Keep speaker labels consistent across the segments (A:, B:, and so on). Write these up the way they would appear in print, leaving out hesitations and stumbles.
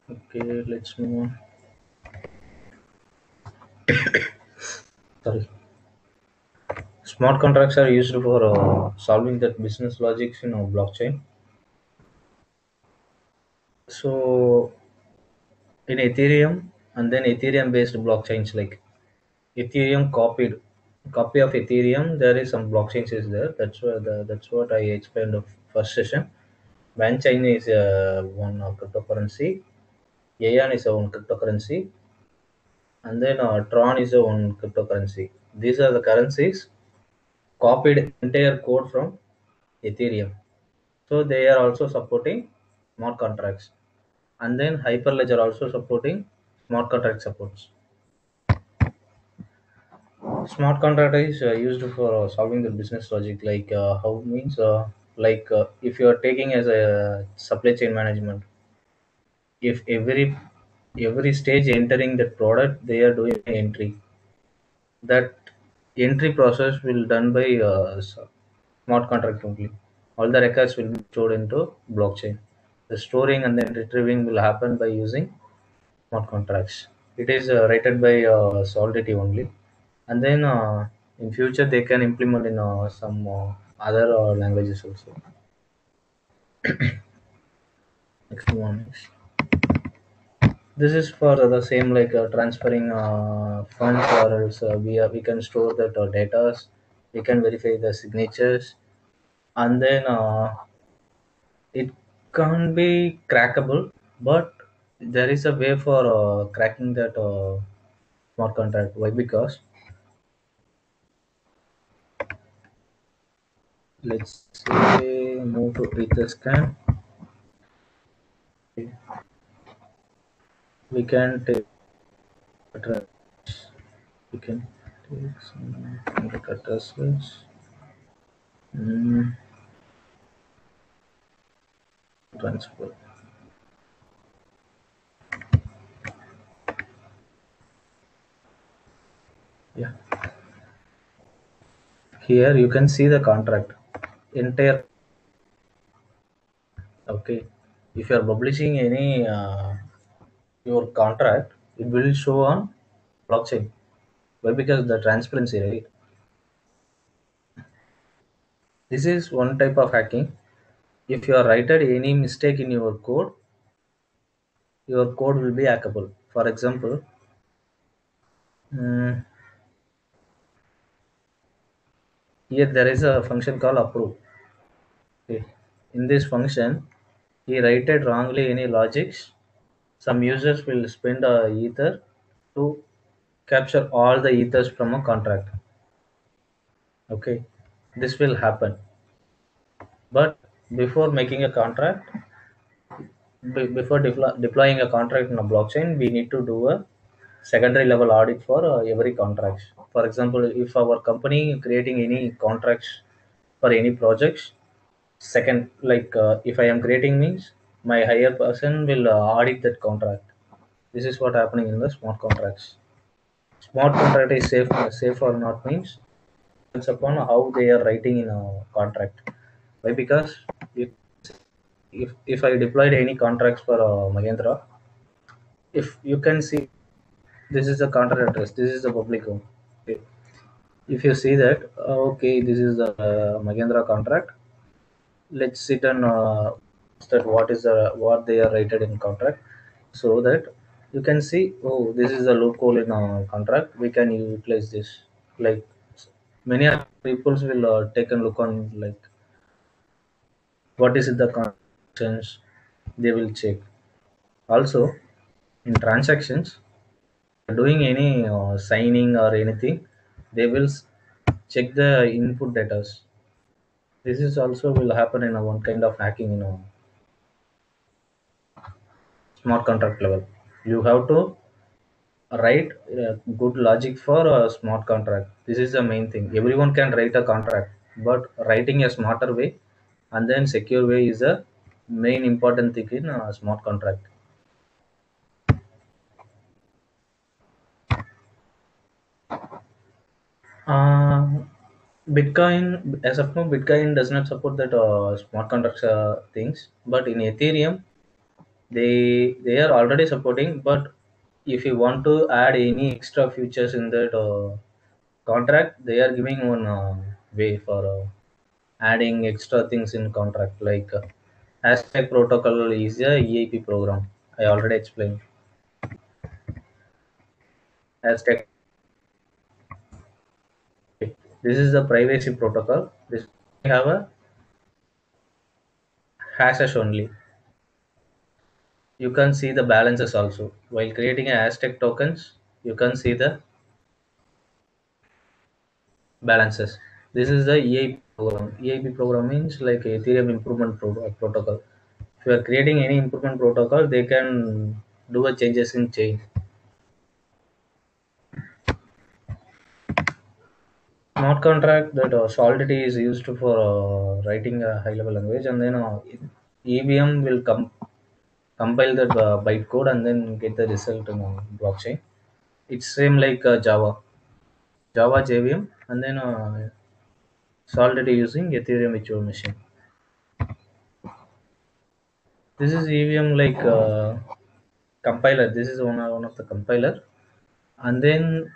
A: Okay, let's move on. Sorry. Smart contracts are used for solving that business logics in a blockchain. So in Ethereum and then Ethereum based blockchains like Ethereum copy of Ethereum, there is some blockchains is there. That's what I explained of first session. Banchain is one cryptocurrency. Aeon is a one cryptocurrency, and then Tron is a one cryptocurrency. These are the currencies copied entire code from Ethereum. So they are also supporting smart contracts, and then Hyperledger also supporting smart contract supports. Smart contract is used for solving the business logic, like how means like if you are taking as a supply chain management, if every stage entering that product they are doing an entry, that entry process will done by smart contract only. All the records will be stored into blockchain. The storing and then retrieving will happen by using smart contracts. It is rated by Solidity only, and then in future they can implement in some other languages also. Next one is this is for the same like transferring funds, or else we can store that data. We can verify the signatures, and then it can't be crackable, but there is a way for cracking that smart contract. Why? Because let's say move to Etherscan. We can take we can take some addresses. Mm, transfer. Yeah. Here you can see the contract entire. Okay. If you are publishing any your contract, it will show on blockchain. Why? Because the transparency, right? This is one type of hacking. If you are written any mistake in your code will be hackable. For example, mm, here there is a function called approve. Okay. In this function, he writed wrongly any logics. Some users will spend a ether to capture all the ethers from a contract. Okay, this will happen. But before making a contract, before deploying a contract in a blockchain, we need to do a secondary level audit for every contract. For example, if our company creating any contracts for any projects, second like if I am creating means my higher person will audit that contract. This is what happening in the smart contracts. Smart contract is safe or not means depends upon how they are writing in a contract. Why? Because if if I deployed any contracts for Mahindra, if you can see this is the contract address, this is the public home. Okay. If you see that, okay, this is the Mahindra contract. Let's sit and that what they are rated in contract, so that you can see. Oh, this is a loophole in a contract. We can utilize this. Like many people will take a look on like what is the conditions. They will check. Also, in transactions, doing any signing or anything, they will check the input data. This is also will happen in a one kind of hacking in a smart contract level. You have to write good logic for a smart contract. This is the main thing. Everyone can write a contract, but writing a smarter way and then secure way is a main important thing in a smart contract. Uh, Bitcoin, as of now, Bitcoin does not support that smart contracts things, but in Ethereum, They are already supporting, but if you want to add any extra features in that contract, they are giving one way for adding extra things in contract, like hashtag protocol is a EIP program. I already explained. Hashtag, this is the privacy protocol. This we have a hashes only. You can see the balances also while creating a hashtag tokens. You can see the balances. This is the EIP program. EIP program means like Ethereum Improvement Protocol. If you are creating any improvement protocol, they can do a changes in chain. Smart contract, that Solidity is used for writing a high level language, and then EVM will compile that bytecode and then get the result in blockchain. It's same like Java JVM, and then Solidity using Ethereum virtual machine. This is EVM like compiler. This is one of the compiler, and then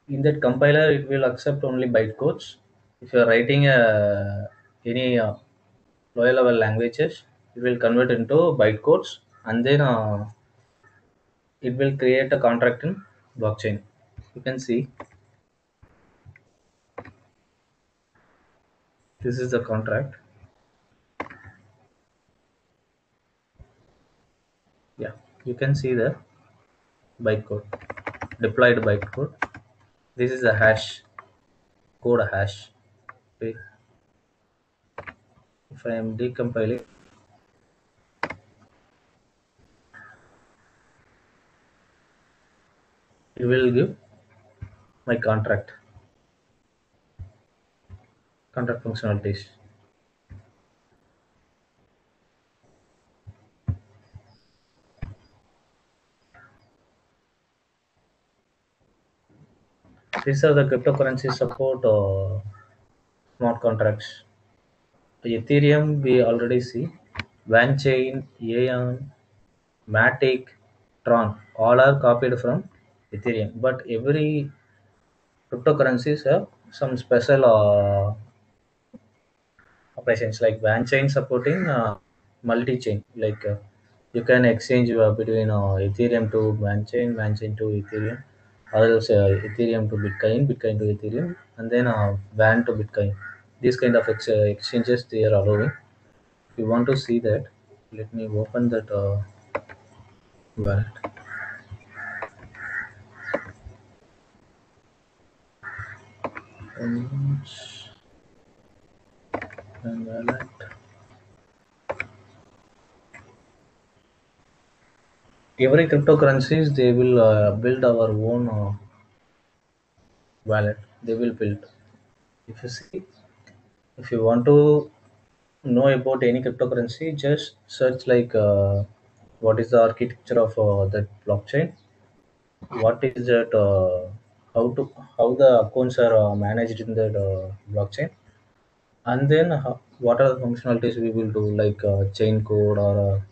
A: in that compiler it will accept only bytecodes. If you are writing any lower level languages, it will convert into bytecodes, and then it will create a contract in blockchain. You can see this is the contract. Yeah, you can see the bytecode, deployed bytecode. This is a hash code hash. Okay. If I am decompiling, it will give my contract functionalities. These are the cryptocurrency support smart contracts. Ethereum we already see. Vanchain, Aeon, Matic, Tron, all are copied from Ethereum. But every cryptocurrencies have some special operations, like Vanchain supporting multi-chain. Like you can exchange between Ethereum to Vanchain, Vanchain to Ethereum, or else Ethereum to Bitcoin, Bitcoin to Ethereum, and then Van to Bitcoin. These kind of exchanges they are allowing. If you want to see that, let me open that wallet. Um, and wallet. Every cryptocurrencies they will build our own wallet. They will build. If you see, if you want to know about any cryptocurrency, just search like what is the architecture of that blockchain, what is that, how the accounts are managed in that blockchain, and then what are the functionalities we will do, like chain code or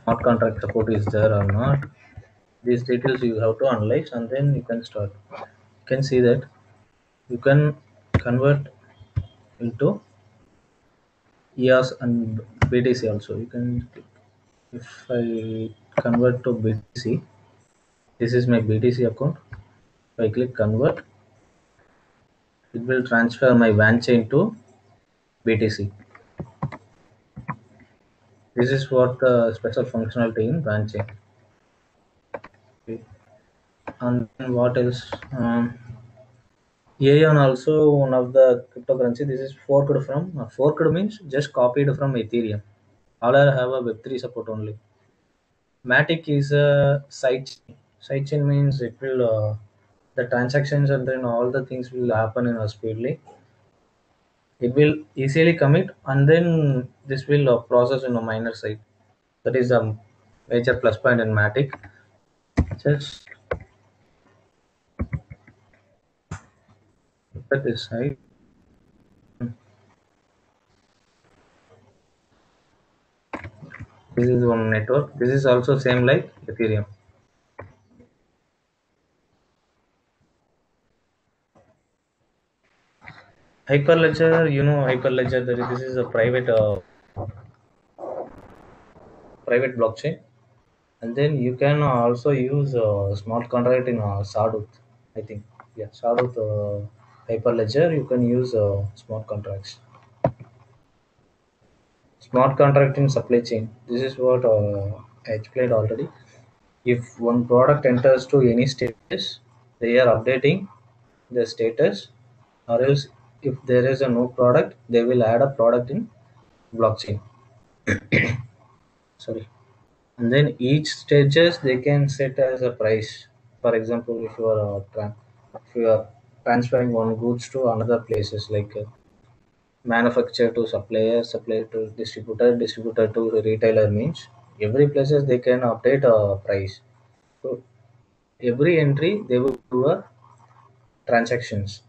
A: smart contract support is there or not. These details you have to analyze, and then you can start. You can see that you can convert into EOS and BTC also. You can, if I convert to BTC, this is my BTC account. If I click convert, it will transfer my WAN chain to BTC. This is what the special functionality in WAN chain. Okay. And then what else? Aeon also one of the cryptocurrency. This is forked from forked means just copied from Ethereum. All are have a Web3 support only. Matic is a sidechain. Sidechain means it will the transactions and then all the things will happen in a speedily. It will easily commit, and then this will process in a minor side. That is a major plus point in Matic. Just look at this side. This is one network. This is also same like Ethereum. Hyperledger, Hyperledger. This is a private blockchain, and then you can also use smart contract in Sardut. I think, yeah, Sardut Hyperledger. You can use smart contracts. Smart contract in supply chain. This is what I explained already. If one product enters to any status, they are updating the status, or else if there is a no product, they will add a product in blockchain. Sorry. And then each stages they can set as a price. For example, if you are transferring one goods to another places like manufacturer to supplier, supplier to distributor, distributor to retailer means every places they can update a price. So every entry they will do a transactions.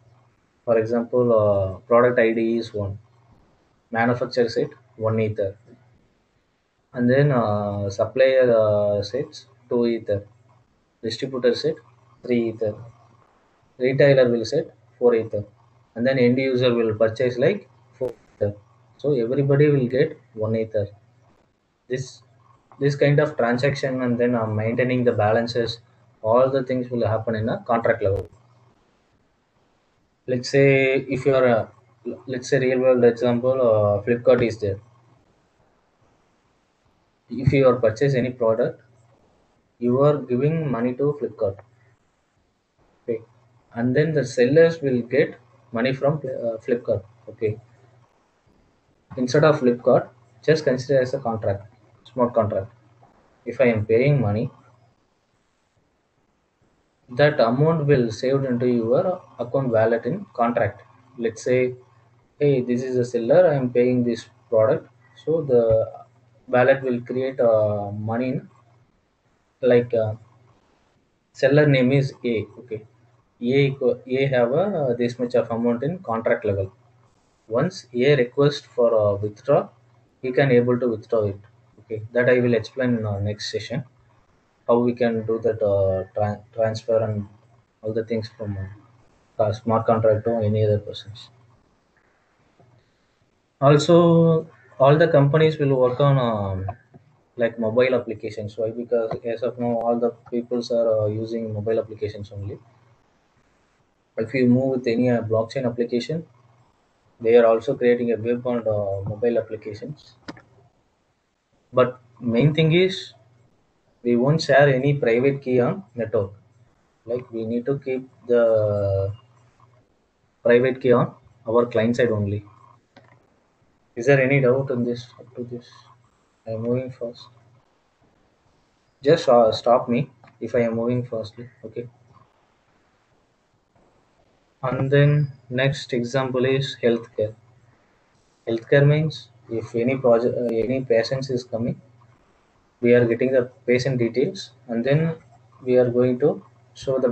A: For example, product ID is one, manufacturer set one ether, and then supplier sets two ether, distributor set three ether, retailer will set four ether, and then end user will purchase like four ether. So everybody will get one ether. This this kind of transaction and then maintaining the balances, all the things will happen in a contract level. Let's say if you are a, let's say real world example, Flipkart is there. If you are purchase any product, you are giving money to Flipkart, okay, and then the sellers will get money from Flipkart, okay. Instead of Flipkart, just consider as a contract, smart contract. If I am paying money, that amount will saved into your account wallet in contract. Let's say, hey, this is a seller, I am paying this product, so the wallet will create money in, like seller name is A, okay. A have this much of amount in contract level. Once A request for withdraw, he can able to withdraw it, okay. That I will explain in next session, how we can do that transfer and all the things from smart contract to any other persons. Also, all the companies will work on like mobile applications. Why? Because as of now, all the peoples are using mobile applications only. If you move with any blockchain application, they are also creating a web on mobile applications. But main thing is we won't share any private key on network. Like we need to keep the private key on our client side only. Is there any doubt on this up to this? I am moving fast. Just stop me if I am moving fastly. Okay. And then next example is healthcare. Healthcare means if any project, any patients is coming, we are getting the patient details, and then we are going to show the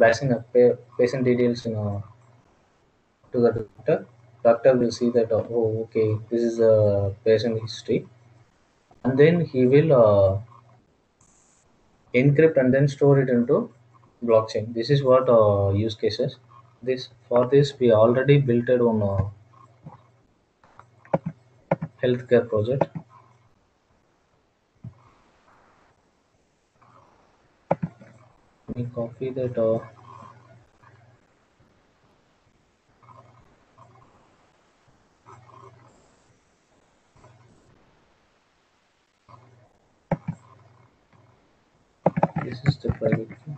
A: patient details to the doctor. Doctor will see that oh, okay, this is the patient history, and then he will encrypt and then store it into blockchain. This is what use cases. This for this we already built it on healthcare project. Let me copy that. This is the private key.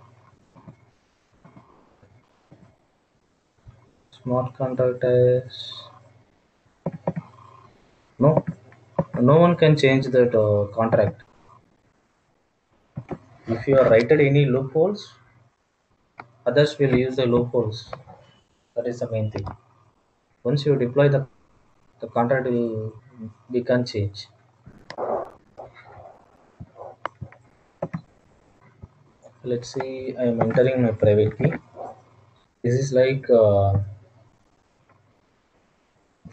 A: Smart contract is no, no one can change that contract. If you are writed any loopholes, others will use the loopholes. That is the main thing. Once you deploy the contract will we can change. Let's see, I am entering my private key. This is like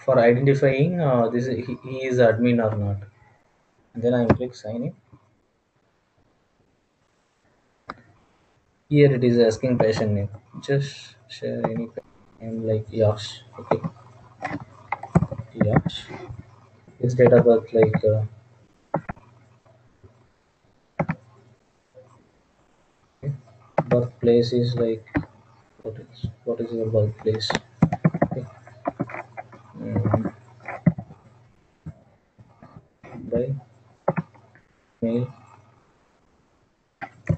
A: for identifying this he is admin or not. And then I click sign in. Here it is asking patient name. Just share any patient name like Yash. Okay, Yash. His date of birth like okay. Birthplace is like what is your birthplace? Okay. Mm, by mail.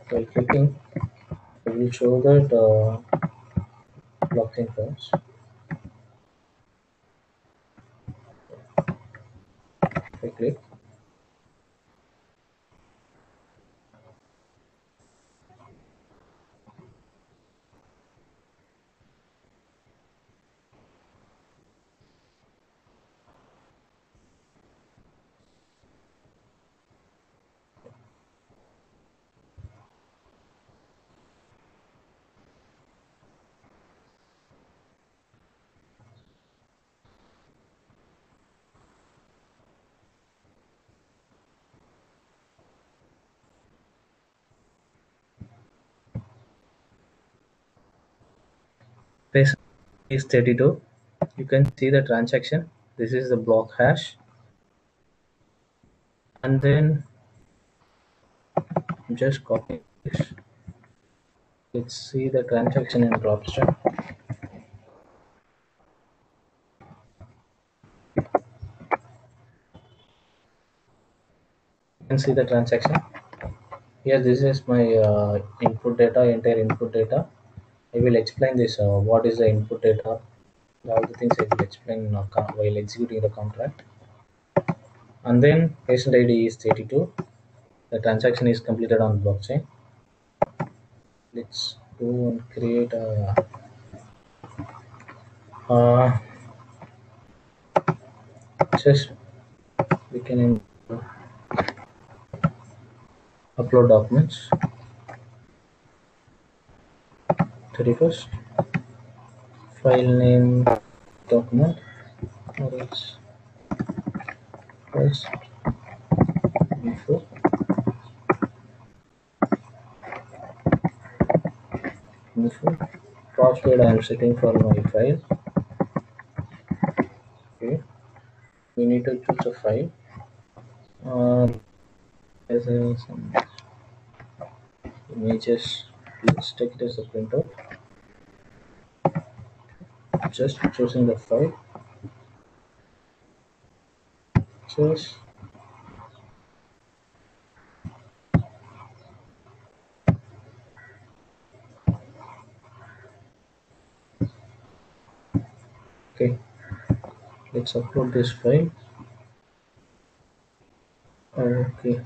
A: While clicking, I will show that blockchain first. If I click, patient is 32. You can see the transaction. This is the block hash, and then just copy this. Let's see the transaction in Dropstack. You can see the transaction. Here, this is my input data, entire input data. I will explain this. What is the input data? All the things I will explain while executing the contract. And then patient ID is 32. The transaction is completed on blockchain. Let's go and create a. Uh, just we can upload documents. 31st file name document or else first info info password I am setting for my file. Okay, we need to choose a file. There's some images. Let's take it as a printout. Just choosing the file. Just okay. Let's upload this file. Okay,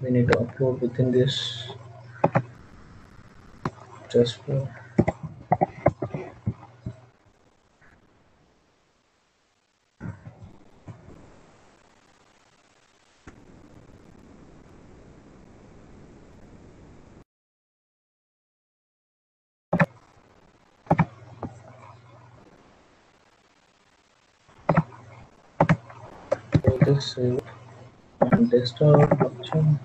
A: we need to upload within this. Just for this save on desktop blockchain.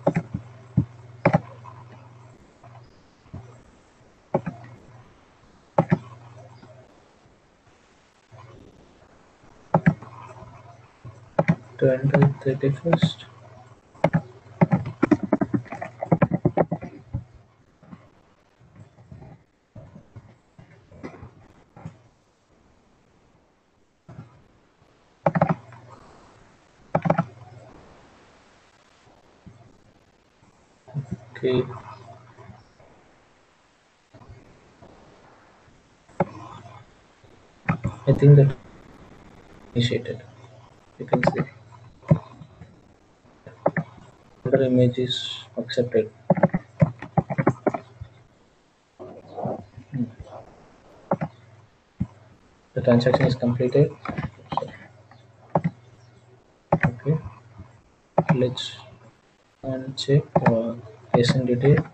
A: To enter 31st. Okay, I think that initiated. You can see under image is accepted. The transaction is completed. Okay, let's uncheck ASIN detail.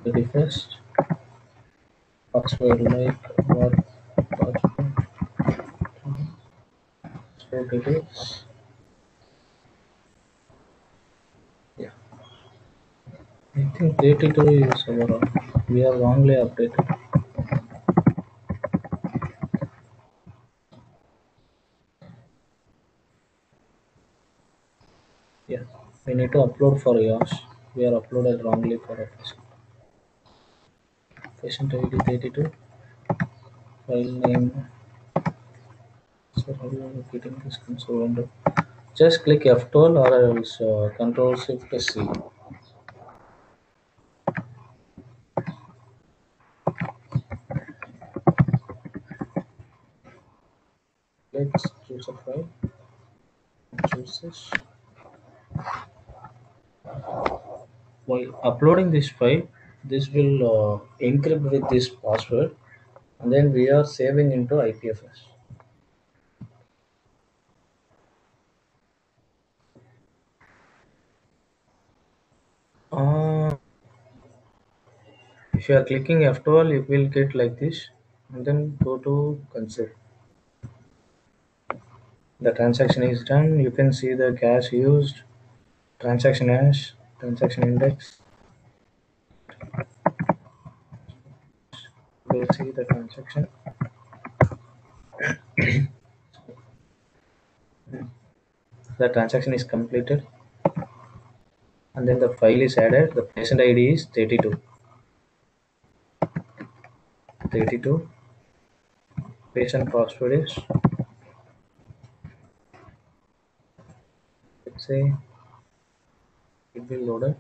A: 31st password like what password so details. Yeah, I think 32 is overall. We are wrongly updated. Yeah, we need to upload for yours. We are uploaded wrongly for a patient. Patient ID 32, file name. So how you are repeating this console window? Just click F12 or else Control Shift C. Let's choose a file. Choose this. While uploading this file, this will encrypt with this password, and then we are saving into IPFS. Uh, if you are clicking F12, it will get like this, and then go to console. The transaction is done. You can see the gas used, transaction hash, transaction index. We'll see the transaction. The transaction is completed, and then the file is added. The patient ID is 32. 32. Patient password is, let's say, it will load it.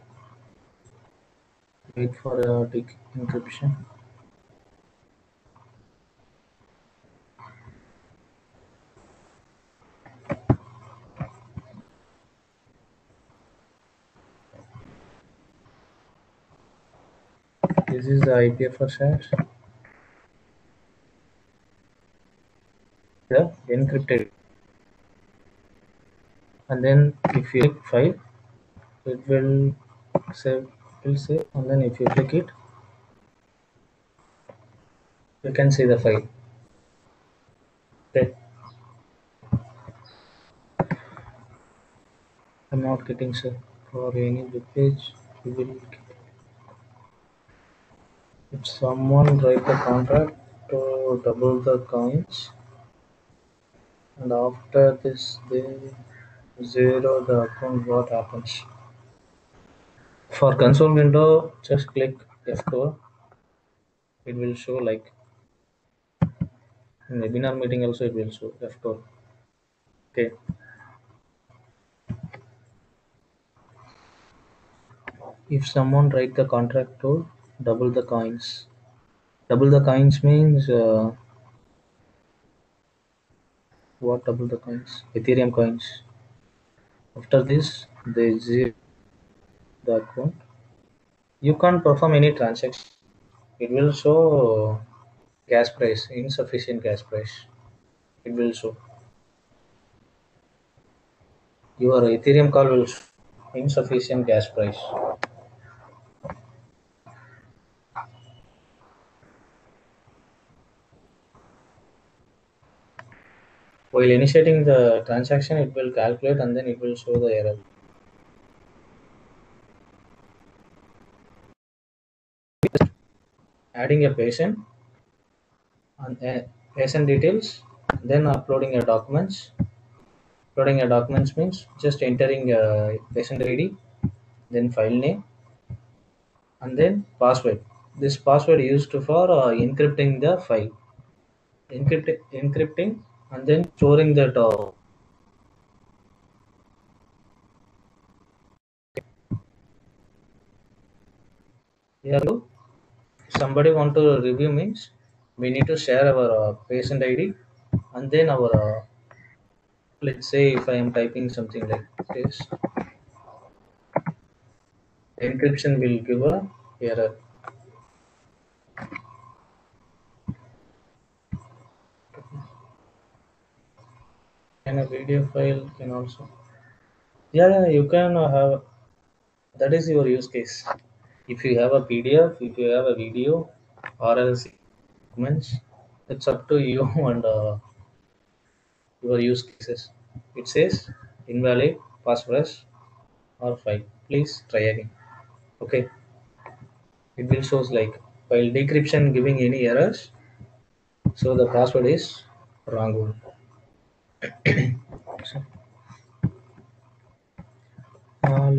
A: Wait for encryption. This is the IPFS hash. The encrypted. And then if you click file, it will save. Will save. And then if you click it, you can see the file. Okay. I'm not getting set for any web page. You will get, if someone write the contract to double the coins, and after this they zero the account, what happens? For console window, just click F4. It will show like in webinar meeting also it will show F4. Okay. If someone write the contract to double the coins. Double the coins means what double the coins? Ethereum coins. After this, they zero the account. You can't perform any transaction. It will show gas price, insufficient gas price. It will show. Your Ethereum call will show insufficient gas price. While initiating the transaction, it will calculate and then it will show the error. Adding a patient and patient details, then uploading your documents. Uploading your documents means just entering patient ID, then file name, and then password. This password used for encrypting the file, encrypting, and then storing that. Yeah, somebody want to review means we need to share our patient ID, and then our let's say if I am typing something like this, encryption will give a error. And a video file can also. Yeah, you can have. That is your use case. If you have a PDF, if you have a video, or else documents, it's up to you and your use cases. It says invalid password or file. Please try again. Okay. it will shows like while decryption giving any errors, so the password is wrong one. So,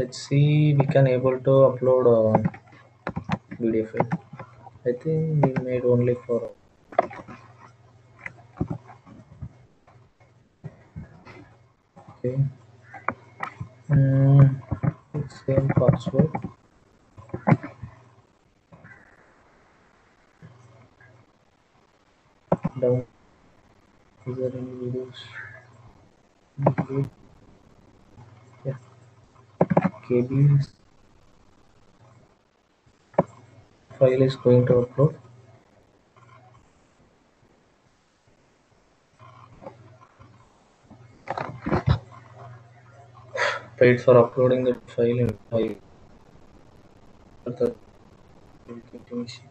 A: let's see, we can able to upload video file. I think we made only for okay. Mm, same password. Down. Is there any videos? Yeah. KB file is going to upload. Paid for uploading the file in file. The getting sheet.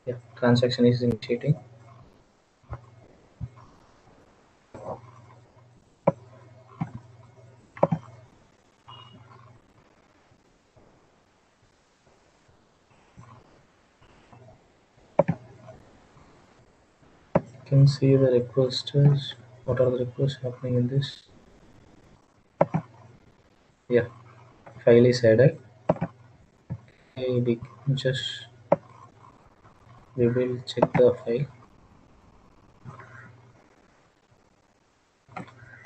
A: Yeah. Transaction is initiating. You can see the requesters. What are the requests happening in this? Yeah. File is added. We just we will check the file.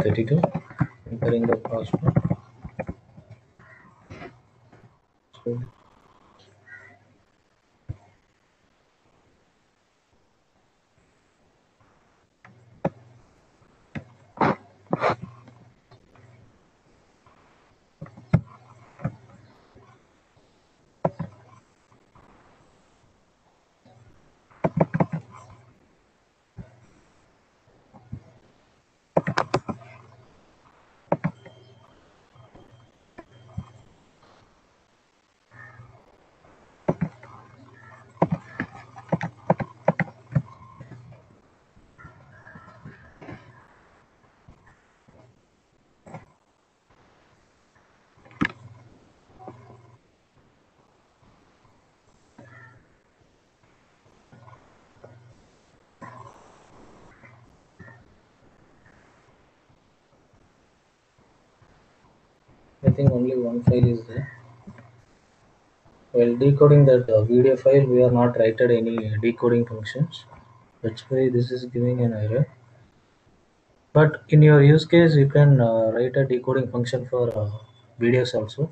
A: 32. Entering the password. So I think only one file is there. While decoding that video file, we are not written any decoding functions. That's why this is giving an error. But in your use case, you can write a decoding function for videos also.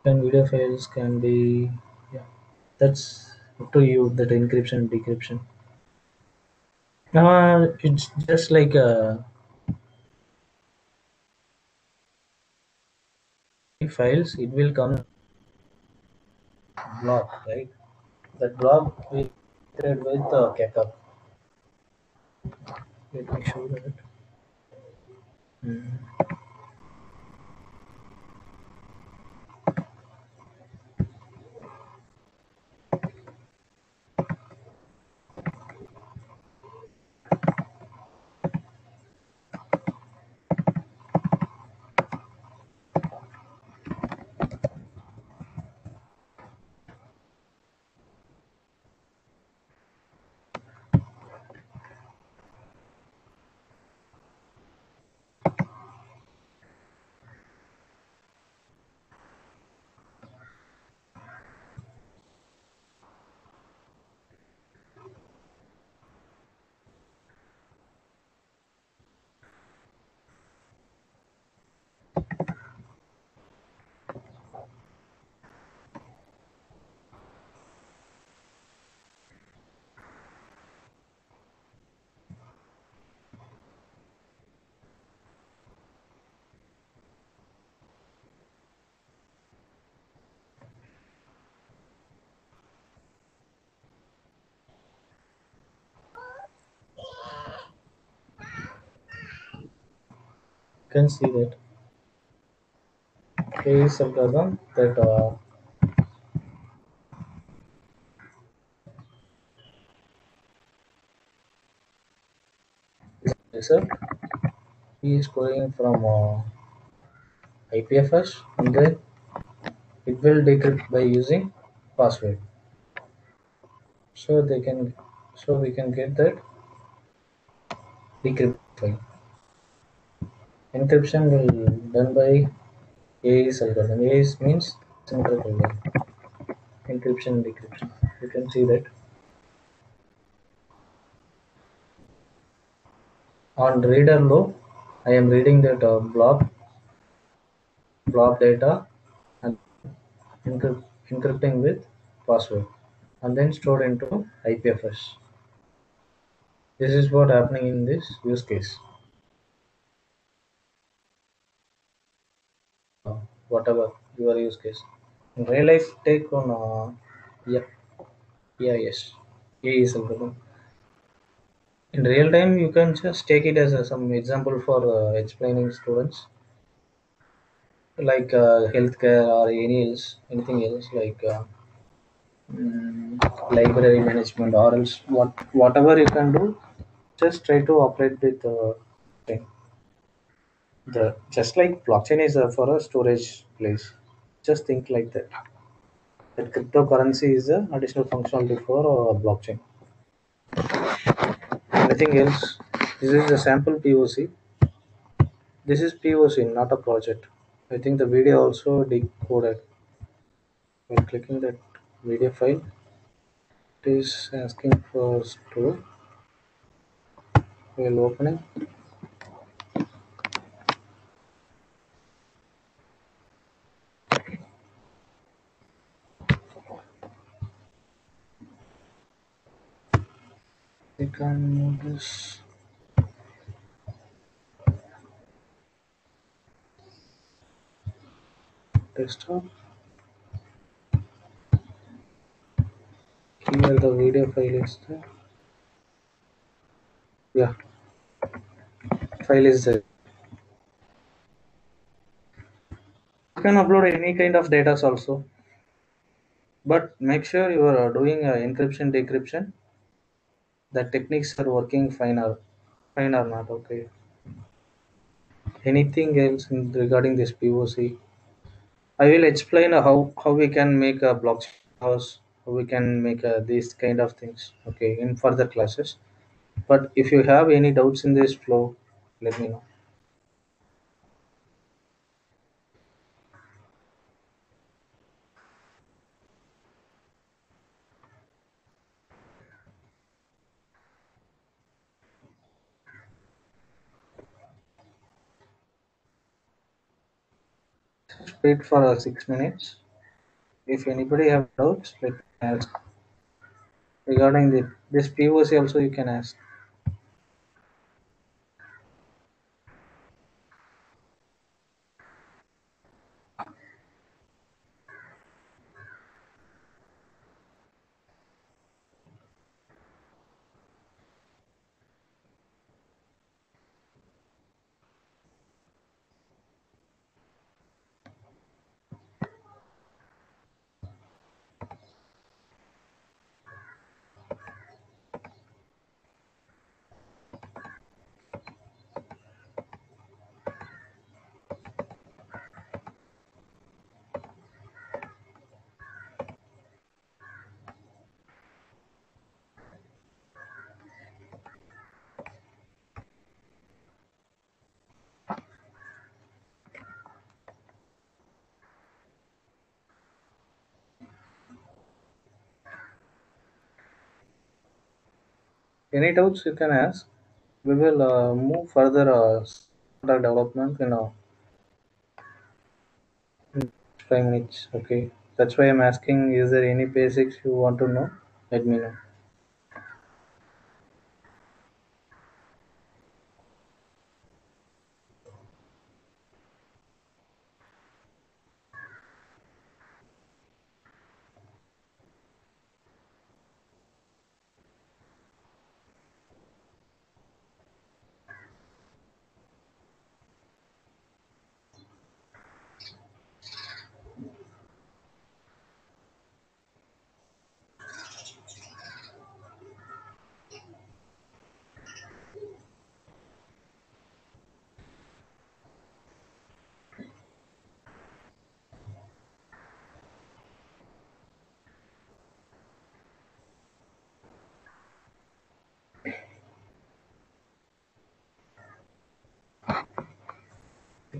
A: And video files can be, yeah, that's up to you. That encryption, decryption. It's just like files. It will come block, right? That block will create with Keka. Let me show that. Hmm. You can see that. Case algorithm that result He is going from IPFS, and then it will decrypt by using password. So they can, so we can get that decrypt file. Encryption will done by AES algorithm. AES means asymmetric algorithm. Encryption and decryption. You can see that on reader low, I am reading that blob data and encrypting with password, and then stored into IPFS. This is what happening in this use case. Whatever your use case. In real life, take on yeah, yeah, yes, AES algorithm. In real time, you can just take it as some example for explaining students like healthcare or anything else like library management or else whatever you can do, just try to operate with thing. The just like blockchain is for a storage place. Just think like that. That cryptocurrency is a additional functionality for blockchain. Anything else? This is a sample POC. This is POC, not a project. I think the video also decoded. When clicking that video file, it is asking for store. While opening, we can move this desktop. Here the video file is there. Yeah, file is there. You can upload any kind of data also, but make sure you are doing encryption decryption. The techniques are working fine or not. Okay. Anything else regarding this POC? I will explain how we can make a blockchain house, how we can make these kind of things. Okay, in further classes. But if you have any doubts in this flow, let me know. Just wait for 6 minutes. If anybody have doubts, let me ask regarding this POC also you can ask. Any doubts you can ask. We will move further product development in 5 minutes. Okay. That's why I'm asking. Is there any basics you want to know? Let me know.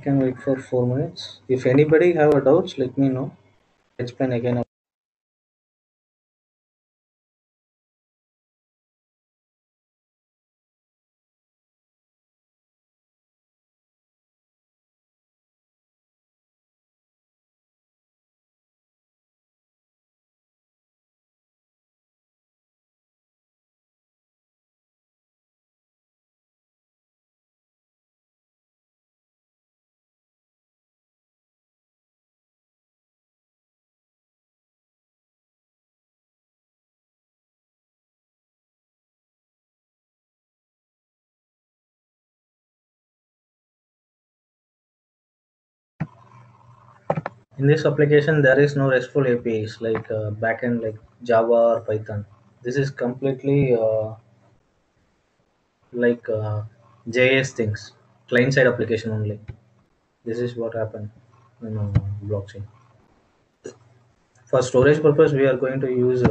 A: can wait for 4 minutes. If anybody have a doubts, let me know. Explain again. In this application, there is no RESTful APIs like backend like Java or Python. This is completely like JS things, client side application only. This is what happened in blockchain. For storage purpose, we are going to use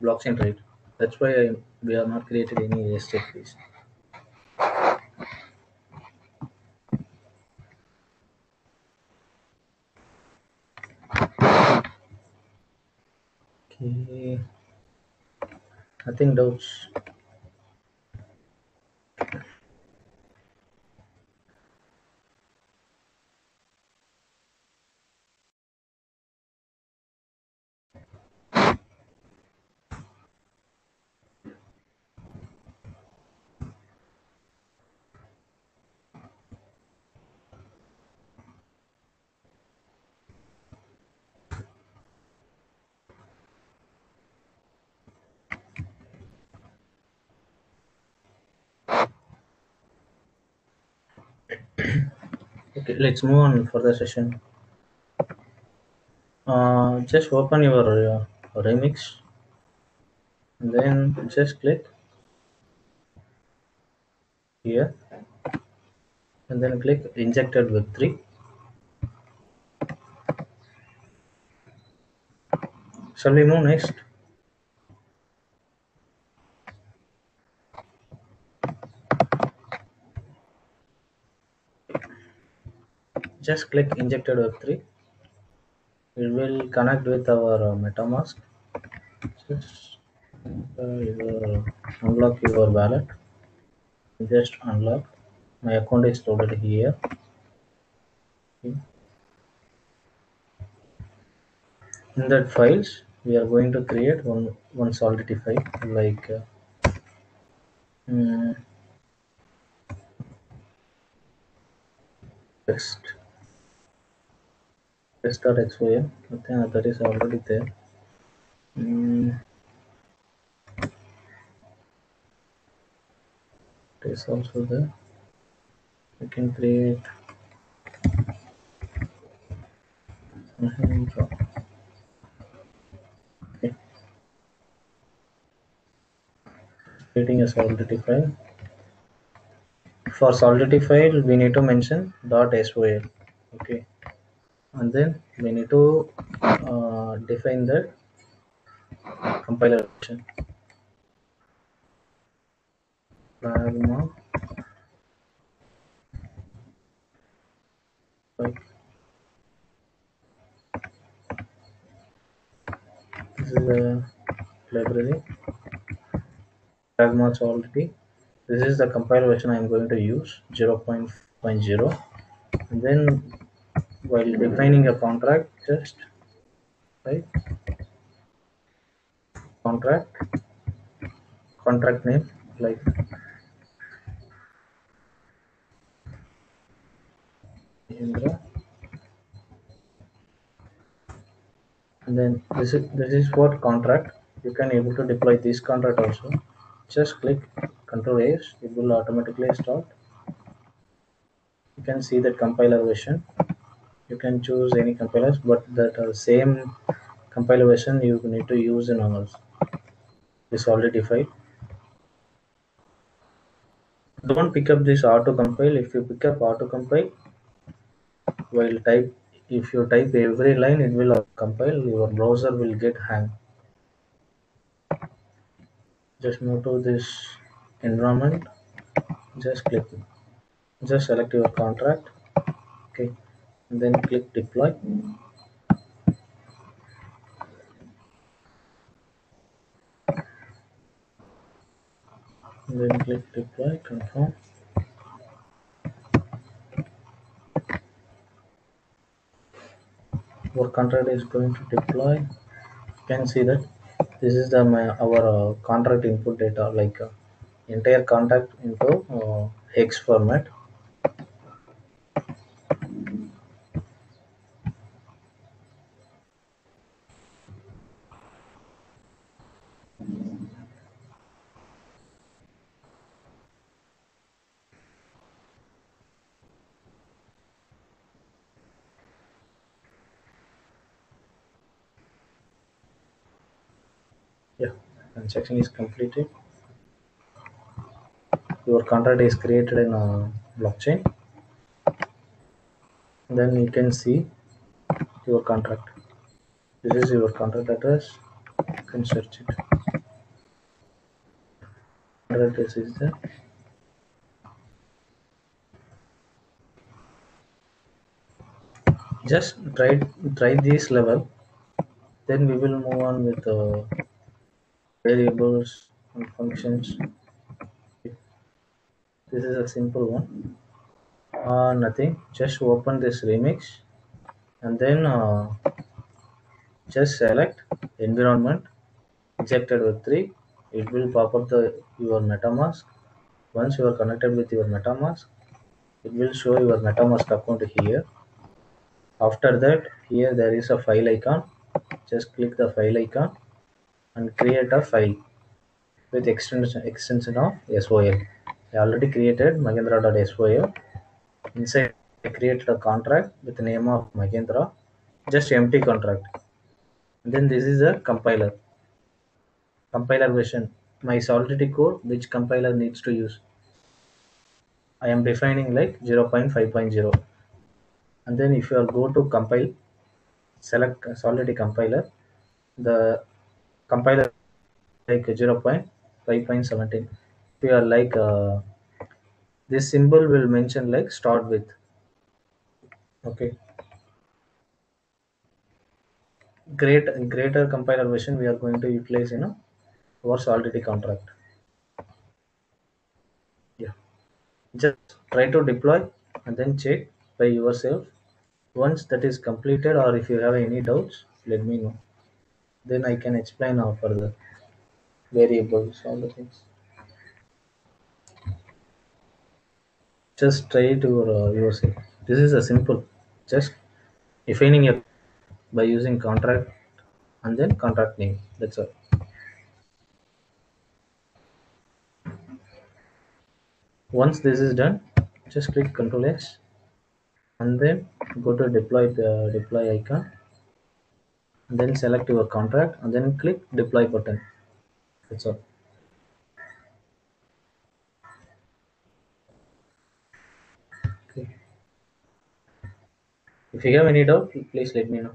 A: blockchain, right? That's why we are not created any REST APIs. Okay, nothing doubts. Okay, let's move on for the session. Just open your remix and then just click here and then click injected web3. Shall we move next? Just click injected web3. It will connect with our MetaMask. Just unlock your wallet. Just unlock. My account is loaded here. Okay. In that files, we are going to create one Solidity file like mm, text test.xyl. I think that is already there. Mm, it is also there. We can create something. Okay. Creating a Solidity file. For Solidity file, we need to mention .sol. Okay, and then we need to define the compiler version. Pragma like this is a library. Pragma Solidity. This is the compiler version I am going to use 0.0. And then while defining a contract, just right contract contract name like Indra, and then this is what contract. You can able to deploy this contract also. Just click Control S, it will automatically start. You can see that compiler version. You can choose any compilers, but that same compiler version you need to use in ours. This already defined. Don't pick up this auto compile. If you pick up auto compile while type, if you type every line, it will compile. Your browser will get hang. Just move to this environment. Just click. Just select your contract. Okay, and then click deploy. And then click deploy, confirm. Our contract is going to deploy. You can see that this is our contract input data, like entire contact into hex format. Yeah, transaction is completed. Your contract is created in a blockchain. Then you can see your contract. This is your contract address. You can search it. Contract address is there. Just try this level. Then we will move on with variables and functions. This is a simple one. Nothing. Just open this remix and then just select environment injected with 3. It will pop up your MetaMask. Once you are connected with your MetaMask, it will show your MetaMask account here. After that, here there is a file icon. Just click the file icon and create a file with extension of SOL. I already created Magendra.sol. Inside, I created a contract with the name of Magendra, just empty contract. And then this is a compiler version. My Solidity code, which compiler needs to use. I am defining like 0.5.0. And then if you are go to compile, select Solidity compiler. The compiler like 0.5.17. If you are like this symbol will mention like start with. Okay, greater compiler version we are going to utilize our Solidity contract. Yeah, just try to deploy and then check by yourself. Once that is completed, or if you have any doubts, let me know. Then I can explain further variables, all the things. Just try it yourself. This is a simple. Just defining a by using contract and then contract name. That's all. Once this is done, just click Ctrl X and then go to deploy icon and then select your contract and then click deploy button. That's all. Okay. If you have any doubt, please let me know.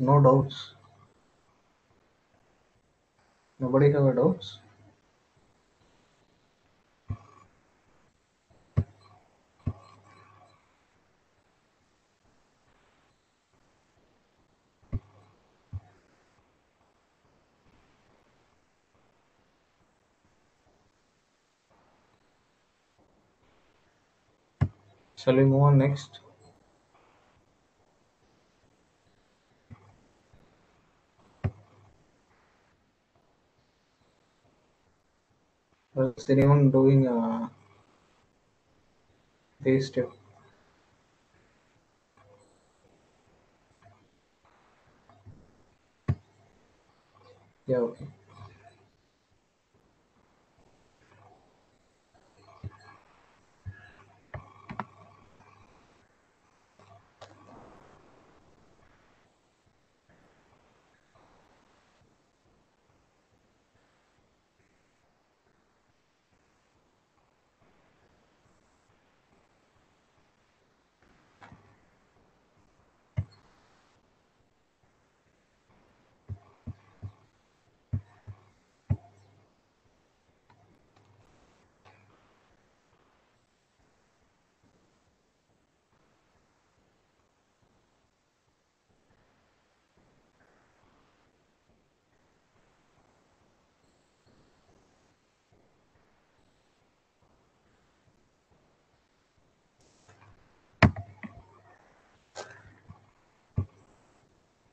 A: No doubts. Nobody have a doubts. Shall we move on next? Is anyone doing this step? Yeah, okay.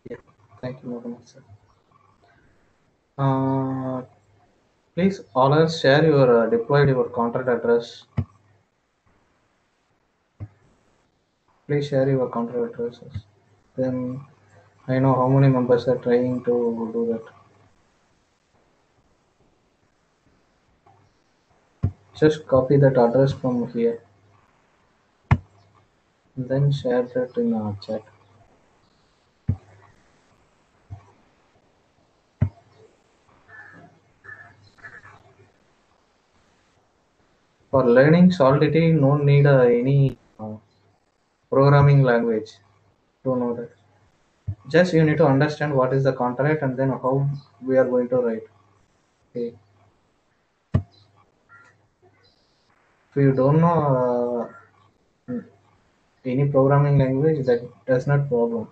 A: Yeah, thank you, Mohammed sir. Uh, Please all us share your deployed your contract address. Please share your contract addresses. Then I know how many members are trying to do that. Just copy that address from here, and then share that in our chat. For learning Solidity, no need any programming language to know that. Just you need to understand what is the contract and then how we are going to write. Okay. If you don't know any programming language, that does not problem.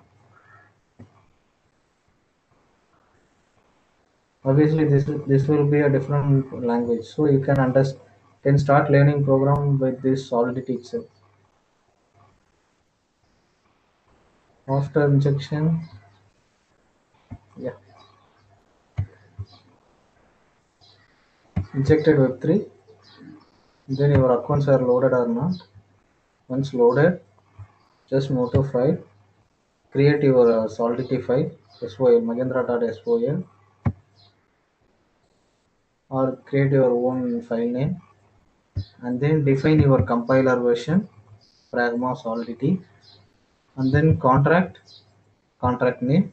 A: Obviously, this will be a different language, so you can understand can start learning program with this Solidity itself. After injection, yeah, injected Web3, then your accounts are loaded or not. Once loaded, just move to file, create your Solidity file, SOL, Magendra.sol, or create your own file name, and then define your compiler version, Pragma Solidity, and then contract name,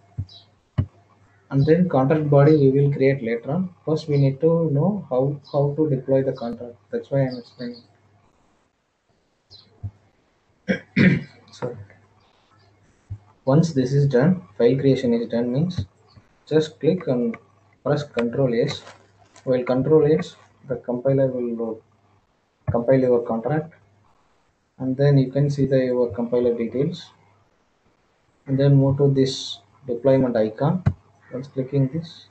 A: and then contract body we will create later on. First, we need to know how to deploy the contract. That's why I'm explaining. So once this is done, file creation is done means just click and press Control S. While Control S, the compiler will compile your contract, and then you can see the your compiler details, and then move to this deployment icon. Once clicking this,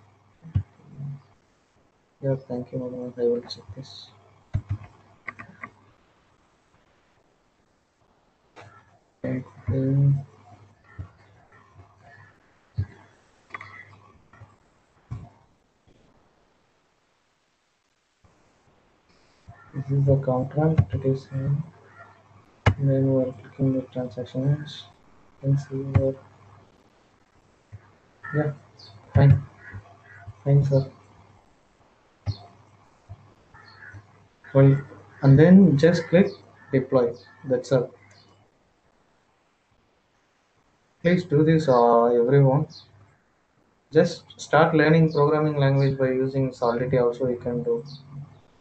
A: yeah, thank you, madam. I will check this. Okay. This is the contract. It is then we are clicking the transactions. You can see your yeah, fine, fine, sir. Well, and then just click deploy. That's all. Please do this, everyone. Just start learning programming language by using Solidity. Also, you can do.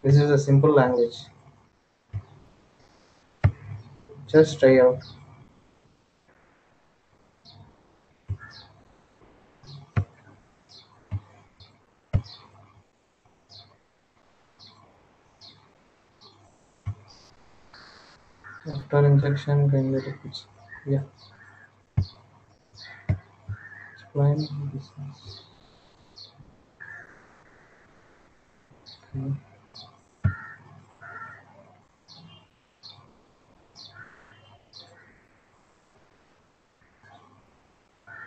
A: This is a simple language. Just try out. After injection, can get it. Yeah, explain business. Okay.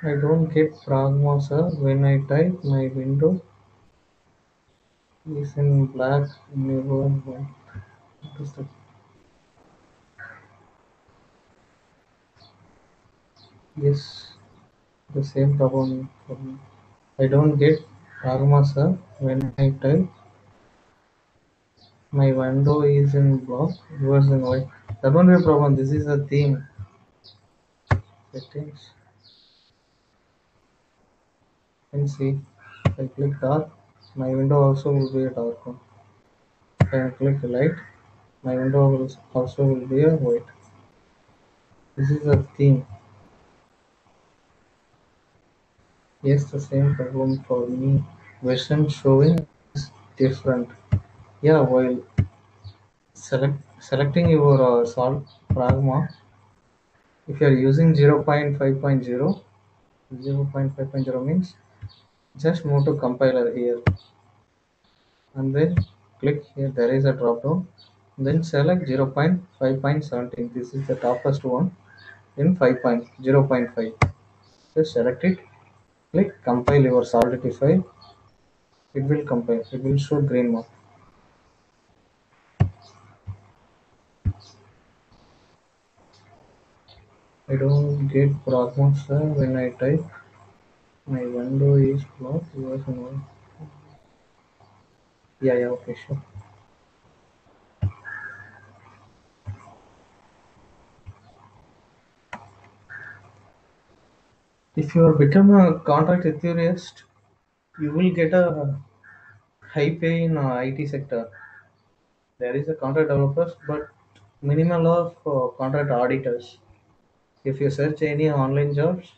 A: I don't get Pragma, sir. When I type, my window is in black. Never mind. What is that? Yes, the same problem for me. I don't get Pragma, sir. When I type, my window is in black. Yours in white. That won't be a problem. This is a theme. Settings. And see, if I click dark, my window also will be a dark one. If I click light, my window will also will be a white. This is a theme. Yes, the same problem for me. Version showing is different. Yeah, while selecting your salt pragma, if you are using 0.5.0, 0.5.0 means just move to compiler here and then click here. There is a drop down. Then select 0.5.17. This is the topest one in 5.0.5. Just select it. Click compile your solidity file. It will compile. It will show green mark. I don't get problems when I type. My window is blocked. Yours no. Yeah, yeah, okay, sure. If you become a contract enthusiast, you will get a high pay in IT sector. There is a contract developers, but minimal of contract auditors. If you search any online jobs,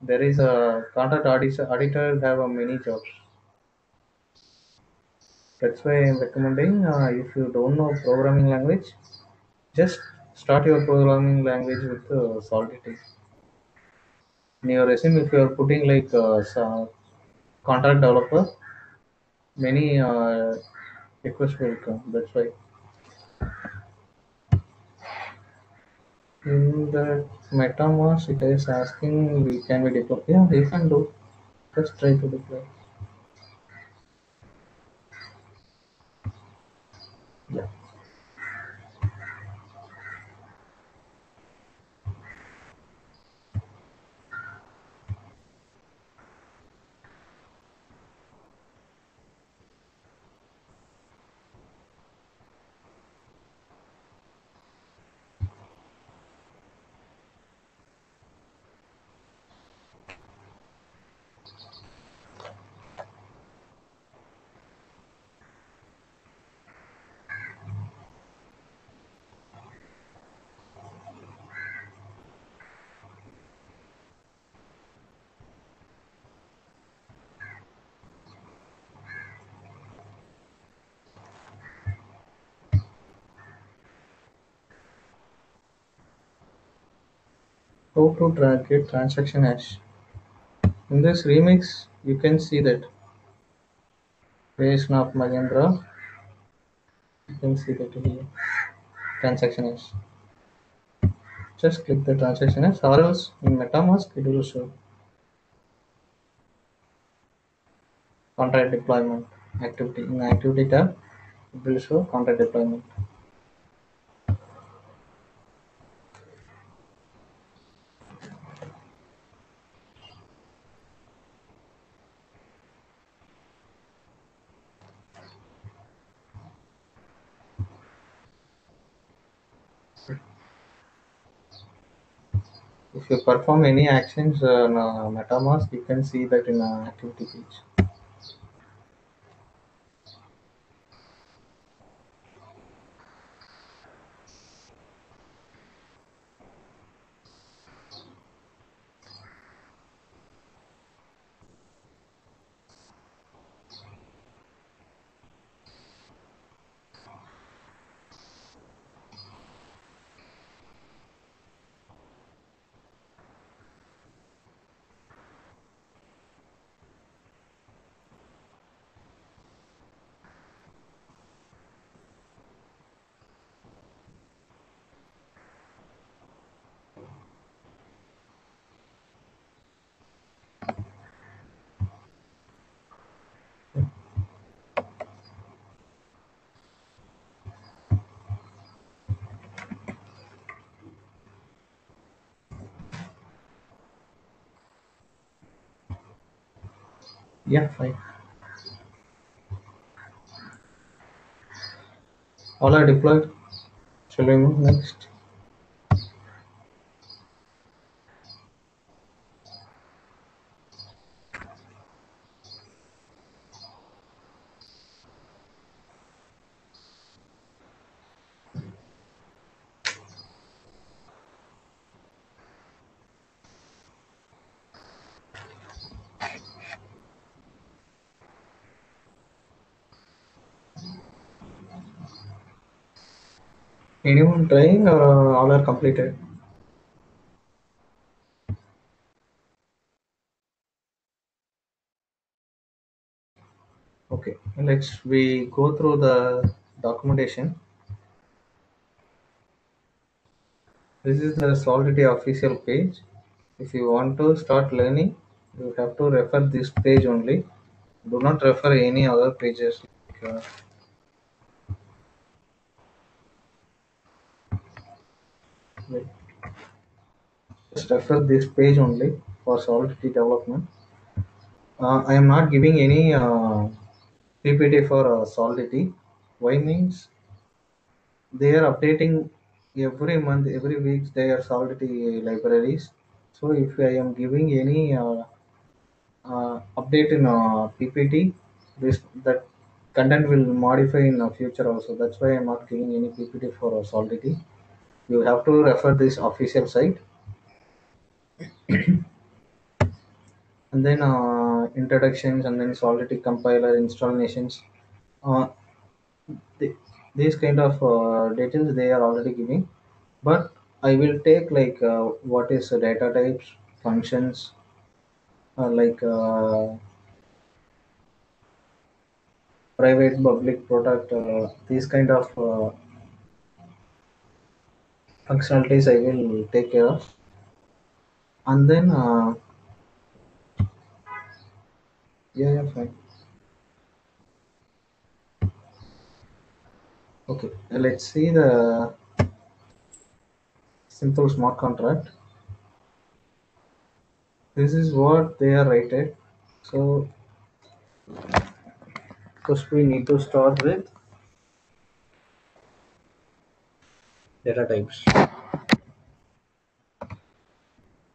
A: there is a contract auditor have a many jobs. That's why I'm recommending if you don't know programming language, just start your programming language with Solidity. In your resume, if you are putting like contract developer, many requests will come. That's why. In the MetaMask, it is asking we can we deploy. Yeah, you can do. Just try to deploy. Yeah. How to get transaction hash? In this remix, you can see that creation of Magendra. You can see that here transaction hash. Just click the transaction hash, or else in MetaMask it will show contract deployment activity. In activity tab, it will show contract deployment. If you perform any actions on MetaMask, you can see that in activity page. Yeah, fine. All are deployed. Shall we move next? Anyone trying or all are completed? Okay, let's we go through the documentation. This is the Solidity official page. If you want to start learning, you have to refer this page only. Do not refer any other pages. Uh, wait, just refer this page only for Solidity development. I am not giving any PPT for Solidity. Why means they are updating every month, every week their Solidity libraries. So if I am giving any update in PPT, this that content will modify in the future also. That's why I'm not giving any PPT for Solidity. You have to refer this official site, and then introductions, and then Solidity compiler installations. Uh, th- these kind of details they are already giving, but I will take like what is data types, functions, like private, public, product, these kind of functionalities I will take care of. And then yeah, yeah, fine. Okay, let's see the simple smart contract. This is what they are rated. So first we need to start with data types.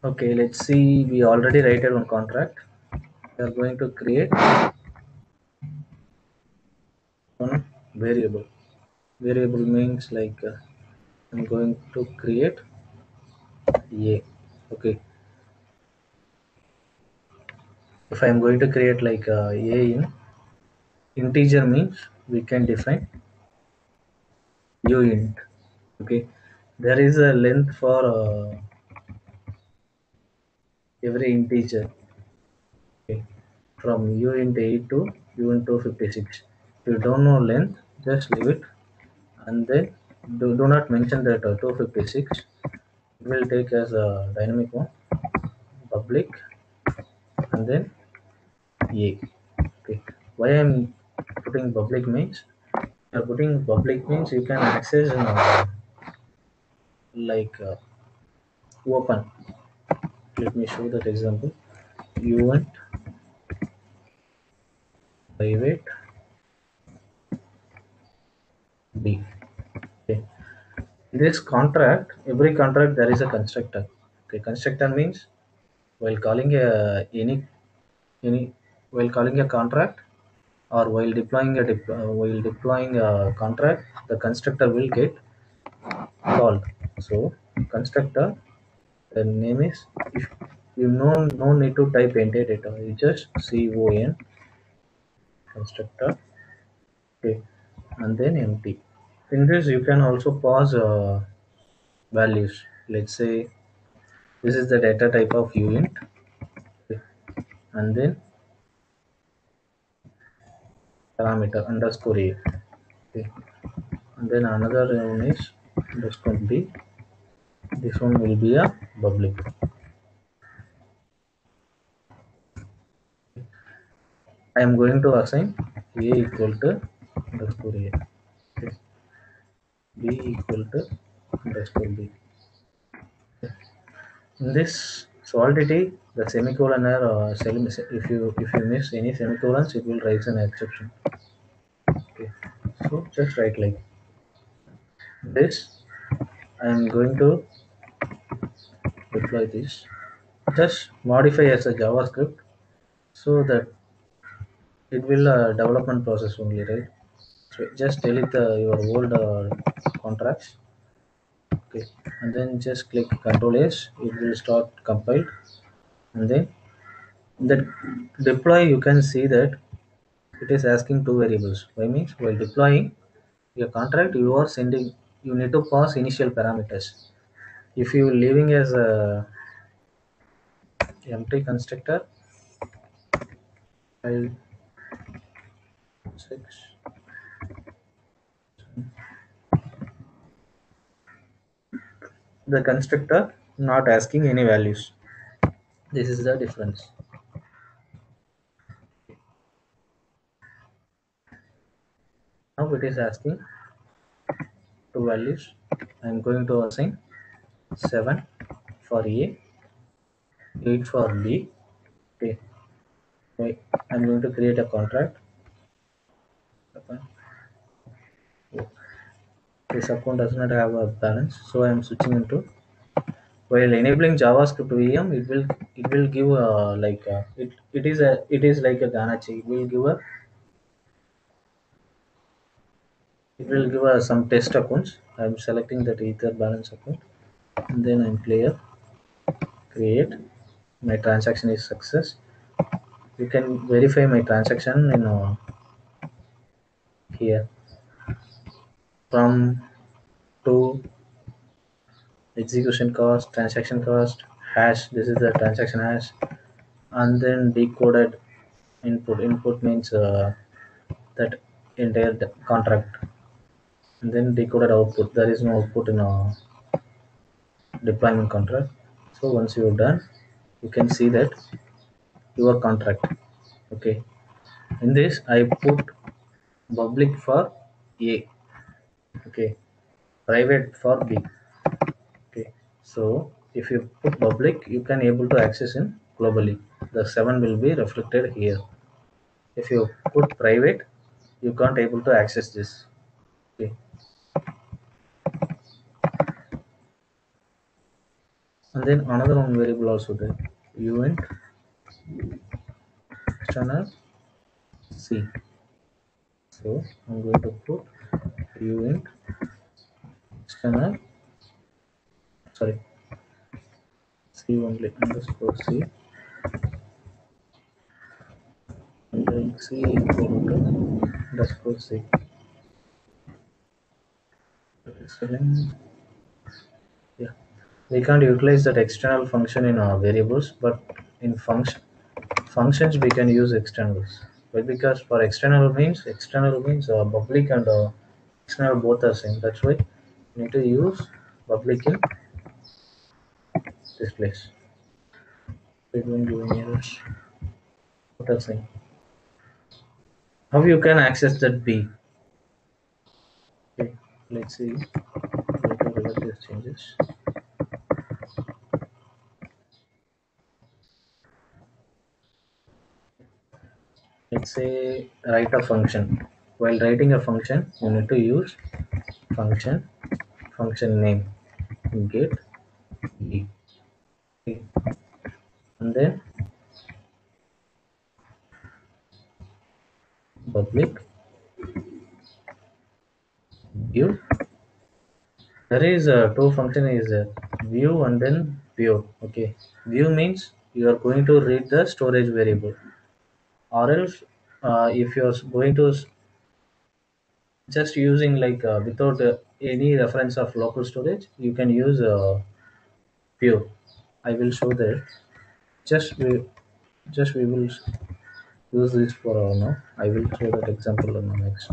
A: Okay, let's see. We already rated one contract. We are going to create one variable. Variable means like I'm going to create a. Okay, if I'm going to create like a in integer means we can define uint. Okay, there is a length for every integer. Okay, from uint 8 to uint 256. If you don't know length, just leave it, and then do not mention that 256. It will take as a dynamic one, public, and then a. Okay, why I'm putting public means you're putting public means you can access like open. Let me show that example. Uint private b. Okay. In this contract, every contract there is a constructor. Okay, constructor means while calling a any while calling a contract or while deploying a contract, the constructor will get called. So constructor, the name is, if you no need to type entire data, you just con constructor, okay, and then empty. In this you can also pass values. Let's say this is the data type of uint, okay, and then parameter underscore a, okay, and then another one is underscore b. This one will be a public. I am going to assign a equal to underscore a, okay, b equal to underscore b. In this solidity, The semicolon or if you miss any semicolons, it will raise an exception. Okay, so just write like this. I am going to deploy this. Just modify as a JavaScript so that it will development process only, right? So just delete your old contracts. Okay, and then just click Control S. It will start compiled, and then that deploy you can see that it is asking two variables. Why means while deploying your contract, you are sending. You need to pass initial parameters. If you leaving as a empty constructor, file 6, the constructor not asking any values. This is the difference. Now it is asking two values. I am going to assign 7 for A, 8 for B. Okay, right. I'm going to create a contract. Okay. This account does not have a balance, so I am switching into while enabling JavaScript VM. It will give it is like a Ganache. It will give some test accounts. I'm selecting that Ether balance account, and then I'm player create. My transaction is success. You can verify my transaction in here from to execution cost, transaction cost, hash. This is the transaction hash, and then decoded input. Input means that entire contract, and then decoded output. There is no output in a deployment contract. So once you're done, you can see that your contract. Okay. In this, I put public for A. Okay. Private for B. Okay. So if you put public, you can able to access in globally. The 7 will be reflected here. If you put private, you can't able to access this. Okay. And then another one variable also there. Event external C. So I'm going to put event external, sorry, C only underscore C, and then C equal to underscore C. Excellent. Yeah, we can't utilize that external function in our variables, but in functions we can use externals. Well, because for external means public and external both are same. That's why we need to use public in this place. It won't give any errors. What else saying? How you can access that B? Okay, let's see. Let me revert these changes. Let's say write a function. While writing a function, you need to use function function name get B. Okay. And then public view. There is two function is view and then pure. Okay, view means you are going to read the storage variable, or else if you are going to just using like without any reference of local storage, you can use pure. I will show that. Just we will use this for now. I will show that example on the next.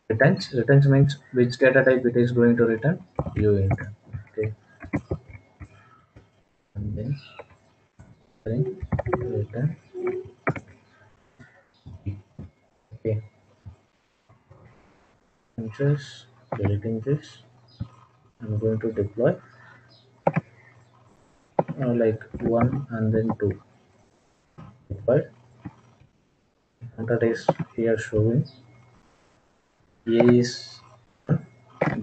A: Returns means which data type it is going to return. Uint. Okay, and then return. Okay, I'm just deleting this. I'm going to deploy. like 1 and then 2. But that is here showing A is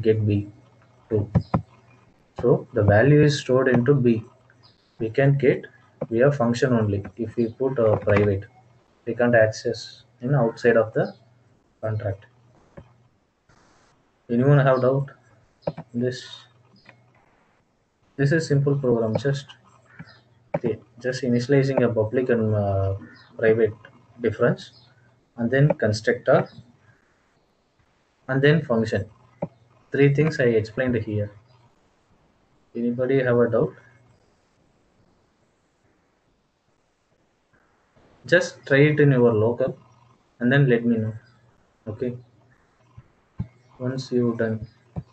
A: get B 2. So the value is stored into B. We can get via function only if we put a private. We can't access in outside of the contract. Anyone have doubt? This this is simple program. Just initializing a public and private difference, and then constructor, and then function. Three things I explained here. Anybody have a doubt? Just try it in your local, and then let me know. Okay. Once you done,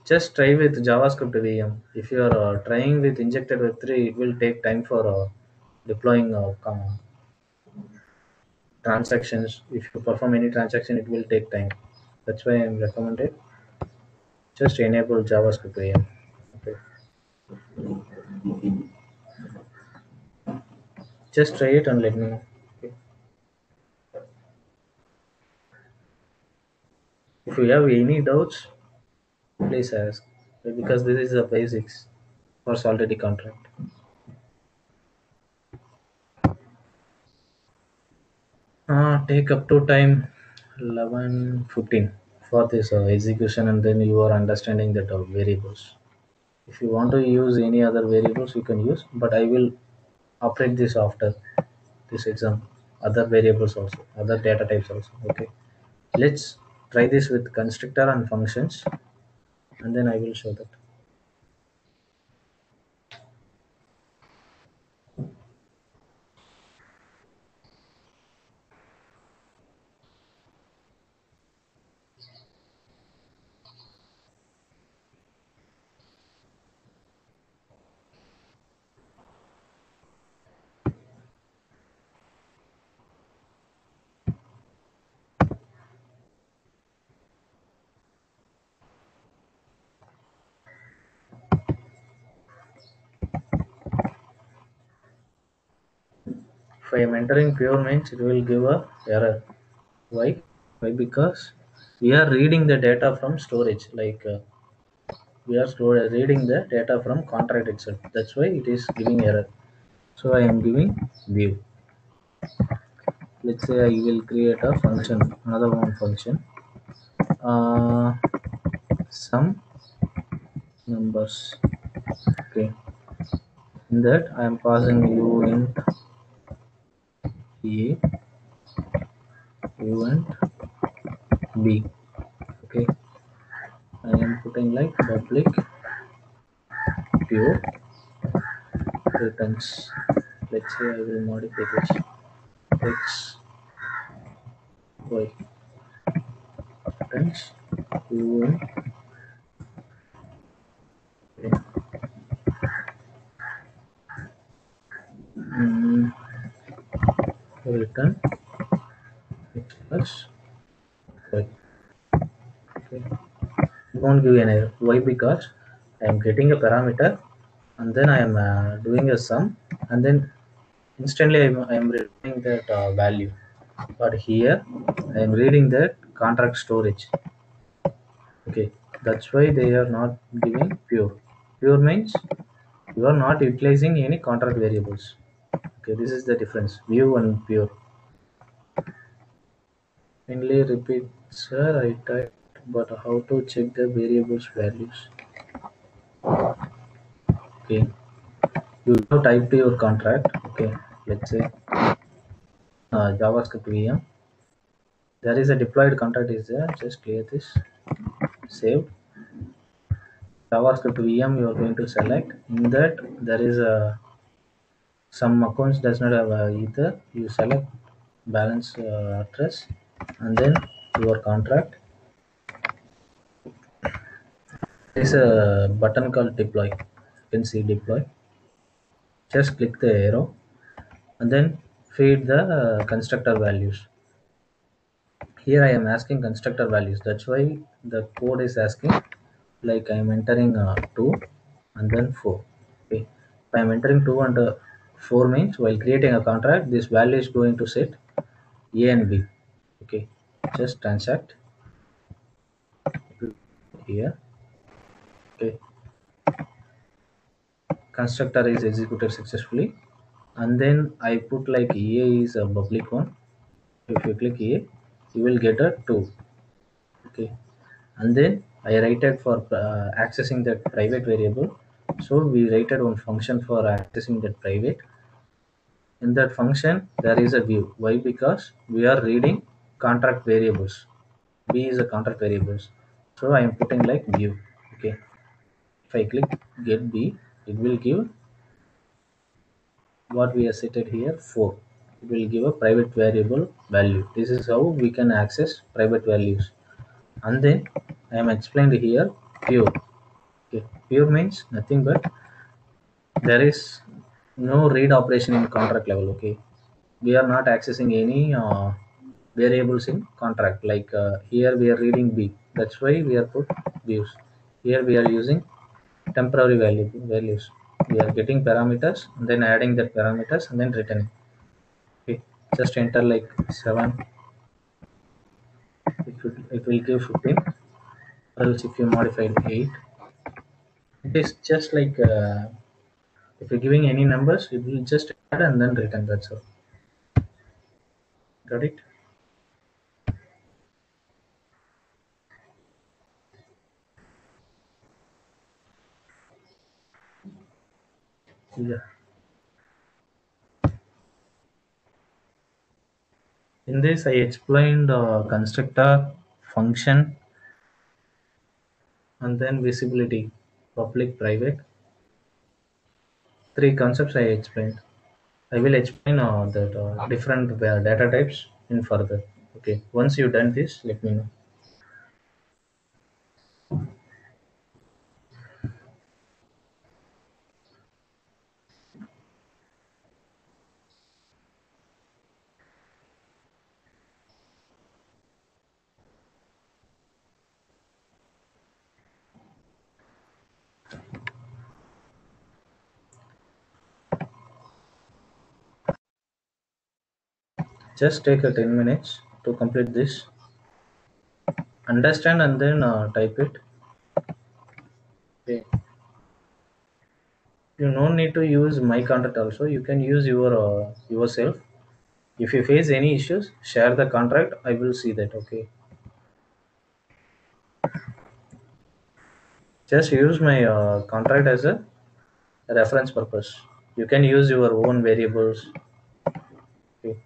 A: just try with JavaScript VM. If you are trying with injected Web3, it will take time for deploying transactions. If you perform any transaction, it will take time. That's why I'm recommended. Just enable JavaScript VM. Okay. Just try it and let me know. Okay. If you have any doubts, please ask. Because this is the basics for Solidity contract. Take up to time 11:15 for this execution, and then you are understanding the variables. If you want to use any other variables, you can use, but I will operate this after this exam. Other variables also, other data types also. Okay. Let's try this with constructor and functions, and then I will show that. If I am entering pure means, it will give a error. Why? Why? Because we are reading the data from storage. Like we are reading the data from contract itself. That's why it is giving error. So I am giving view. Let's say I will create a function, another one function. Uh, some numbers. Okay. In that I am passing u int a, u int b. Okay. I am putting like public pure returns. Let's say I will modify this x y returns u int a. Mm, return x plus y. Okay. Don't give an error. Why? Because I am getting a parameter, and then I am doing a sum, and then instantly I am reading that value. But here I am reading that contract storage. Okay, that's why they are not giving pure. Pure means you are not utilizing any contract variables. Okay, this is the difference. View and pure. Finally repeat, sir. I typed, but how to check the variables values? Okay, you have typed your contract. Okay, let's say JavaScript VM. There is a deployed contract is there. Just clear this. Save JavaScript VM. You are going to select. In that there is a some accounts does not have either. You select balance address, and then your contract. There is a button called deploy. You can see deploy. Just click the arrow and then feed the constructor values. Here I am asking constructor values. That's why the code is asking, like I am entering 2 and then 4. Okay. I am entering 2 and 4 means while creating a contract, this value is going to set A and B. Okay, just transact here. Okay, constructor is executed successfully, and then I put like EA is a public one. If you click EA, you will get a 2. Okay, and then I waited for accessing that private variable. So we waited one function for accessing that private. In that function, there is a view. Why? Because we are reading contract variables. B is a contract variables. So I am putting like view. Okay. If I click get B, it will give what we have set it here 4. It will give a private variable value. This is how we can access private values. And then I am explained here pure. Okay. Pure means nothing but there is no read operation in contract level. Okay, we are not accessing any variables in contract like here we are reading B, that's why we are put views. Here we are using temporary values. We are getting parameters and then adding that parameters and then returning. Okay, just enter like 7. It will give 15, or else if you modified 8, it is just like if you're giving any numbers, it will just add and then return. That's all. Got it? Yeah. In this, I explained constructor, function, and then visibility, public, private. 3 concepts I explained. I will explain that different data types in further. Okay. Once you done this, let me know. Just take a 10 minutes to complete this. Understand and then type it. Okay. You no need to use my contact also. You can use your yourself. If you face any issues, share the contract. I will see that. Okay. Just use my contract as a reference purpose. You can use your own variables. Okay.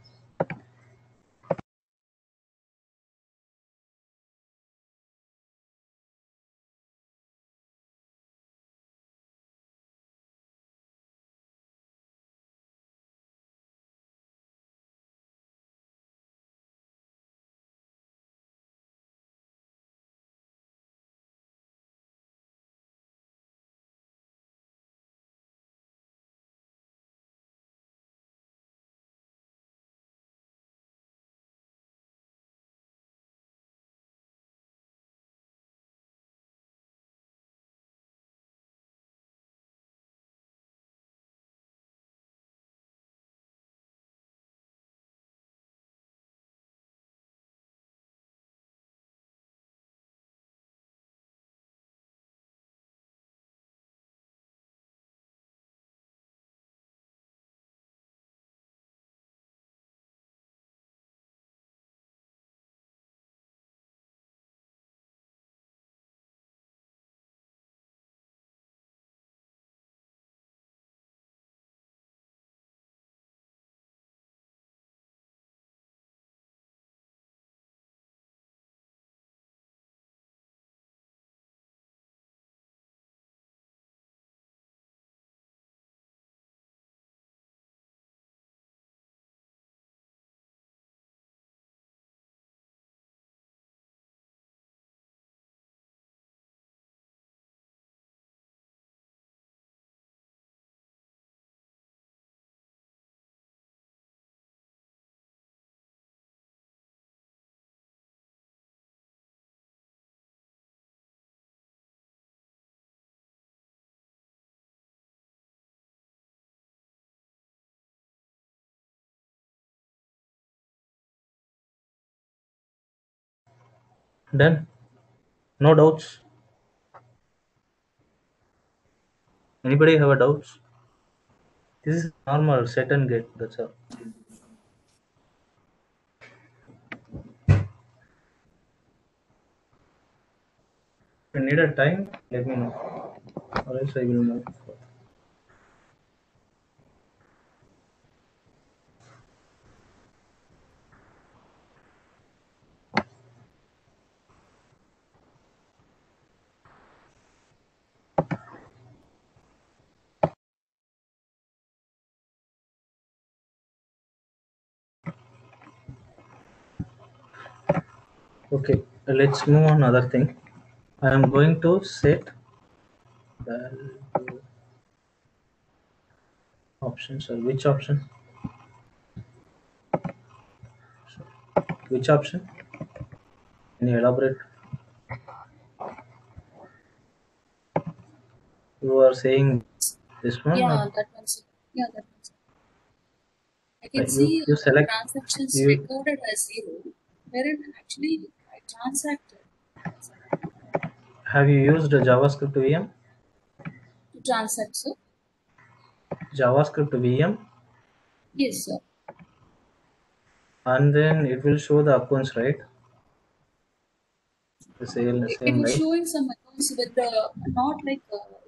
A: Done. No doubts. Anybody have a doubts? This is normal set and get. That's all. If you need a time, let me know, or else I will move. Okay, let's move on another thing. I am going to set value options. Or which option? Which option? Can you elaborate? You are saying this one,
B: Yeah,
A: or
B: that one's yeah, that one's. I can
A: you
B: see
A: select
B: transactions
A: you
B: recorded as zero, wherein actually I transacted.
A: have you used JavaScript VM?
B: To transact, so
A: JavaScript VM,
B: yes, sir.
A: and then it will show the accounts, right? The
B: It
A: same
B: was
A: line.
B: showing some accounts with the not like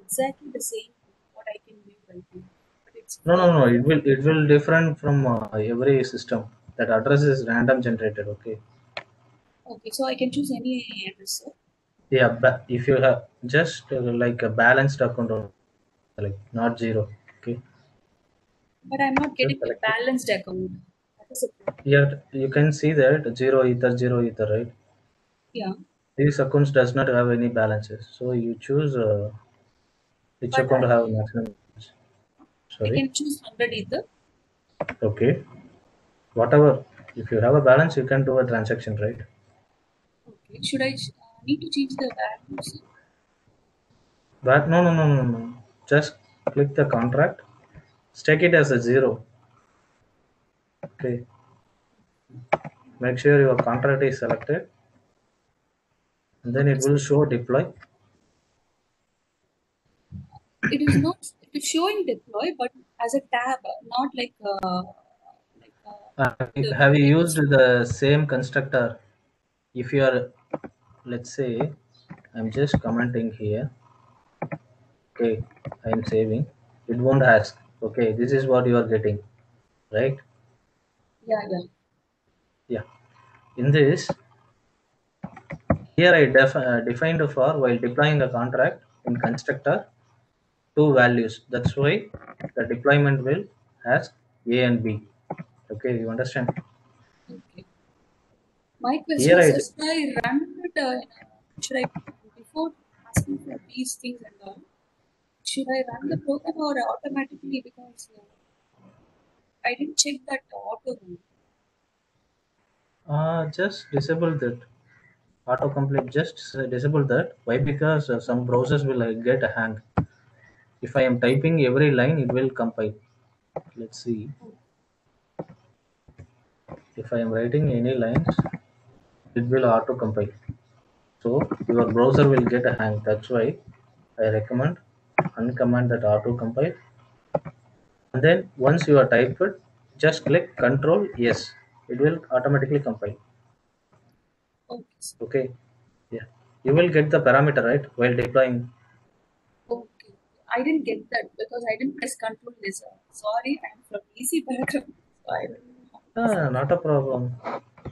B: exactly the same what I can view right now, but it's
A: No, no,
B: for
A: no.
B: different.
A: It will different from every system. That address is random generated. Okay.
B: Okay, so I can choose any address, sir.
A: Yeah. If you have just like a balanced account, like not zero. Okay.
B: But I'm not
A: Just
B: getting a
A: select it.
B: balanced account. That is a problem.
A: Yeah, you can see that zero ether, right?
B: Yeah,
A: These accounts does not have any balances. So you choose which
B: but
A: account have maximum.
B: I
A: Sorry.
B: can choose 100 either.
A: Okay. Whatever. If you have a balance, you can do a transaction, right?
B: Okay, should I need to change the values?
A: But no, no, no, no, no. Just click the contract. Take it as a zero. Okay. Make sure your contract is selected, and then
B: Okay,
A: it will show deploy.
B: it is not. It is showing deploy, but as a tab, not like the
A: Have you
B: previous
A: used
B: one.
A: the same constructor? If you are, let's say, I'm just commenting here. Okay, I'm saving. It won't ask. Okay, this is what you are getting, right?
B: Yeah, yeah.
A: Yeah. In this, here I defined for while deploying a contract in constructor two values. That's why the deployment will ask A and B. Okay, you understand?
B: Okay. My
A: Here
B: question is,
A: I
B: should I run it? Should I before asking for these things and all? Should I run the program or automatically because I didn't check that auto run.
A: just disable that autocomplete. Just disable that. Why? Because some browsers will get a hang. If I am typing every line, it will compile. Let's see. If I am writing any lines, it will auto compile. So your browser will get a hang. That's why I recommend uncommand that auto compile. And then once you are typed, just click Control Yes. It will automatically compile.
B: Okay.
A: Okay. Yeah. You will get the parameter right while deploying.
B: Okay. I didn't get that because I didn't press control this. Sorry, I'm from easy background. So I don't know how to say.
A: Not a problem.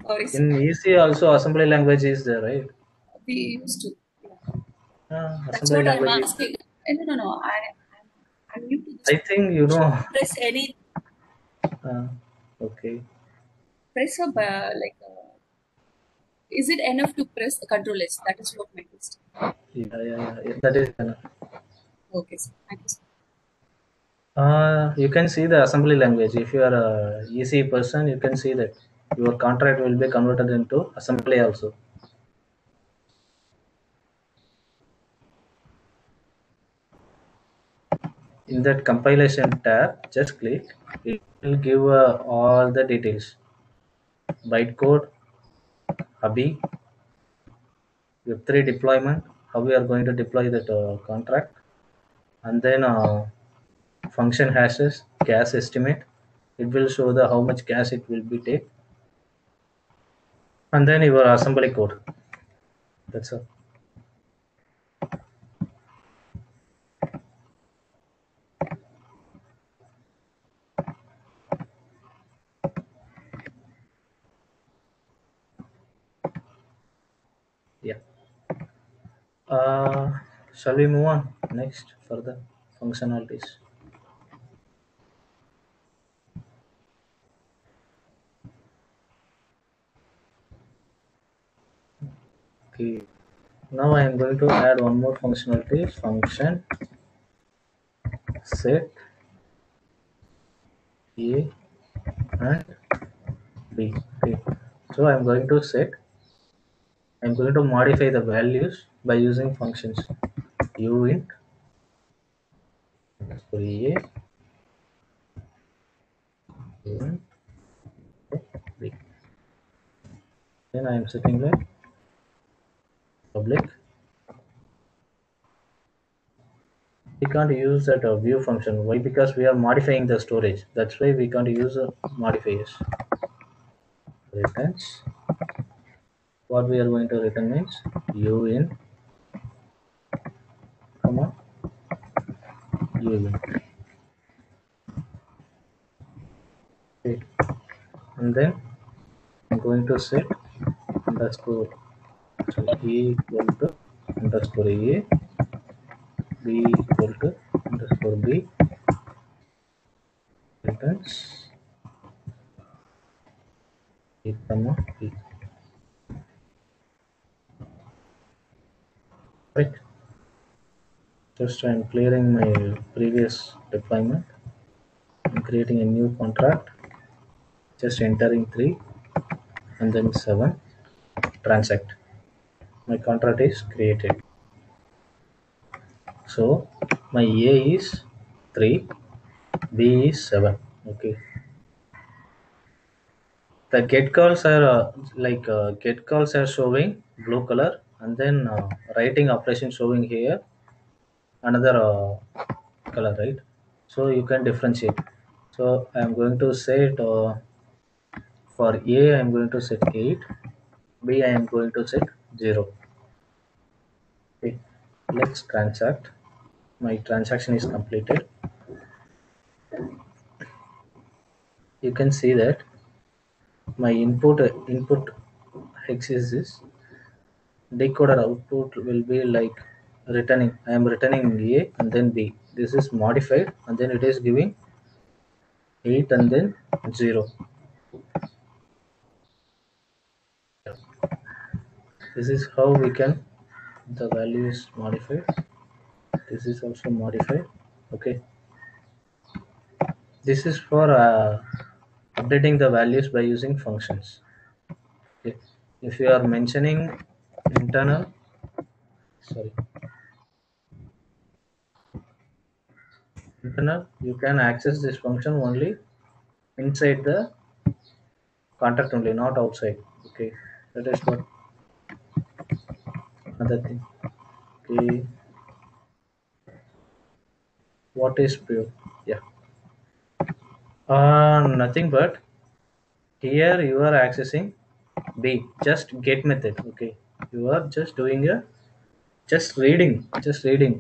B: Sorry, sir.
A: In EC also assembly language is there, right?
B: We used to. Yeah. That's
A: Assembly
B: what I'm
A: language is there.
B: asking. No, no, no. I'm new to this
A: I
B: program.
A: think you
B: Should
A: know.
B: I press any,
A: Uh, okay.
B: press a, is it enough to press the control S? That is what my question.
A: Yeah. That is enough.
B: Okay, sir. Thank you, sir.
A: You can see the assembly language. If you are a EC person, you can see that your contract will be converted into assembly also. In that compilation tab, just click. It will give all the details. Bytecode, hubby, Web3 deployment, how we are going to deploy that contract, and then function hashes, gas estimate. It will show the how much gas it will be take, and then your assembly code. That's all. Yeah. Uh, shall we move on next for the functionalities? Okay. Now I am going to add one more functionality, function set A and B. Okay. So I am going to set, I am going to modify the values by using functions uint for A, uint B. Then I am setting the public. We can't use that view function. Why? Because we are modifying the storage. That's why we can't use modifiers. Returns. What we are going to return means uint, comma uint. Okay. And then I'm going to set underscore, so A equal to underscore A, B equal to underscore B, returns A comma B. Right. Just I'm clearing my previous deployment. I'm creating a new contract. Just entering 3 and then 7. Transact. My contract is created. So my A is 3, B is 7. Okay. The get calls are get calls are showing blue color, and then writing operation showing here another color, right? So you can differentiate. So I am going to set for A I am going to set 8, B I am going to set 0. Okay. Let's transact. My transaction is completed. You can see that my input hex is this, decoder output will be like returning, I am returning A and then B. This is modified and then it is giving 8 and then 0. This is how we can, the value is modified, this is also modified. Okay, this is for updating the values by using functions. Okay. If you are mentioning internal, sorry, internal, you can access this function only inside the contract only, not outside. Okay, that is what another thing. Okay, what is pure? Yeah, nothing but here you are accessing B, just get method. Okay, you are just doing a just reading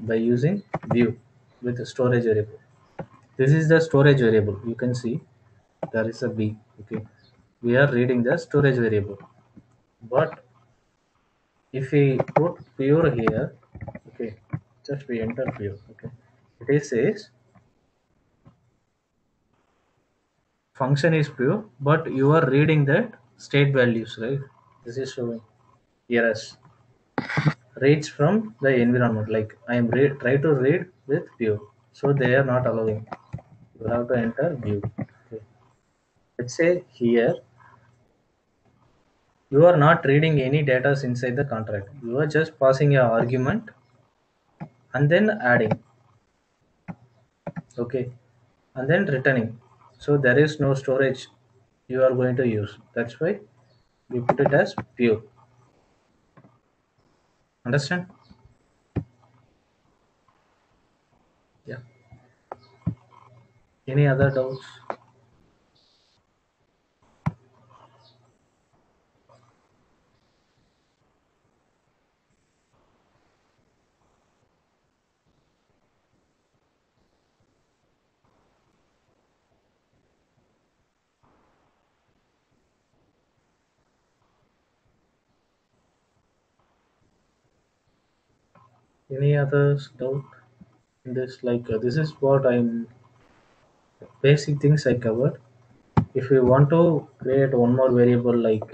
A: by using view with a storage variable. This is the storage variable. You can see there is a B. Okay, we are reading the storage variable, but if we put pure here, okay, just we enter pure. Okay, it says function is pure, but you are reading that state values, right? This is showing errors reads from the environment. Like I am try to read with pure, so they are not allowing. You have to enter view. Okay. Let's say here you are not reading any data inside the contract. You are just passing a argument and then adding. Okay, and then returning. So there is no storage you are going to use. That's why we put it as pure. Understand? Yeah. Any other doubts? Any others doubt in this? Like this is what I'm basic things I covered. If we want to create one more variable like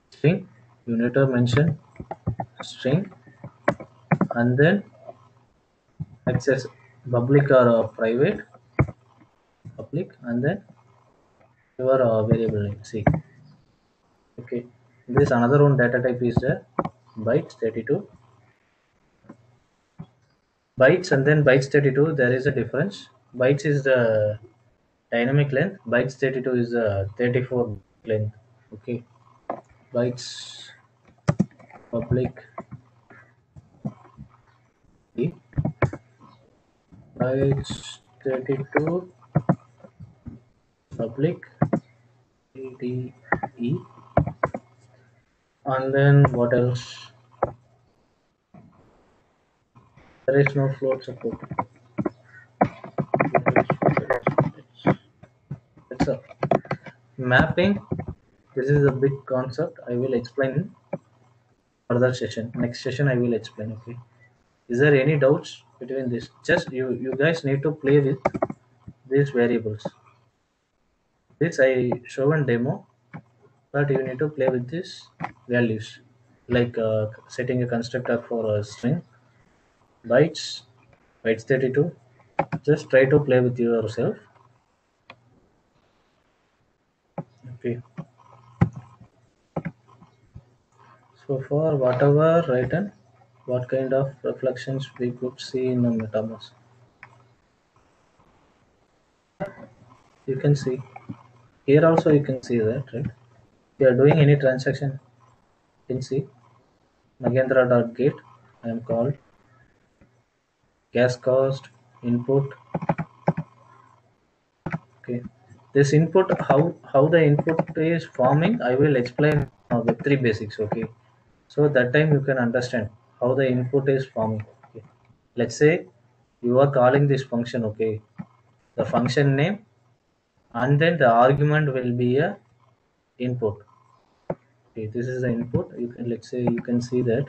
A: string, you need to mention string and then access public or private public and then your variable name. See, okay. This another one data type is the bytes 32 bytes and then bytes 32. There is a difference. Bytes is the dynamic length. Bytes 32 is the 34 length. Okay, bytes public key bytes 32 public TDE and then what else? There is no float support. It's a mapping. This is a big concept. I will explain in further session. Next session I will explain. Okay. Is there any doubts between this? Just you guys need to play with these variables. This I show in demo, but you need to play with these values, like setting a constructor for a string bytes bytes 32. Just try to play with yourself. Okay. So for whatever written, what kind of reflections we could see in the MetaMask? You can see here also you can see that, right? If you are doing any transaction, you can see Magendra.get. I am called gas cost input. Okay, this input how the input is forming I will explain with three basics. Okay, so that time you can understand how the input is forming. Okay, let's say you are calling this function. Okay, the function name and then the argument will be a input. Okay, this is the input. You can, let's say you can see that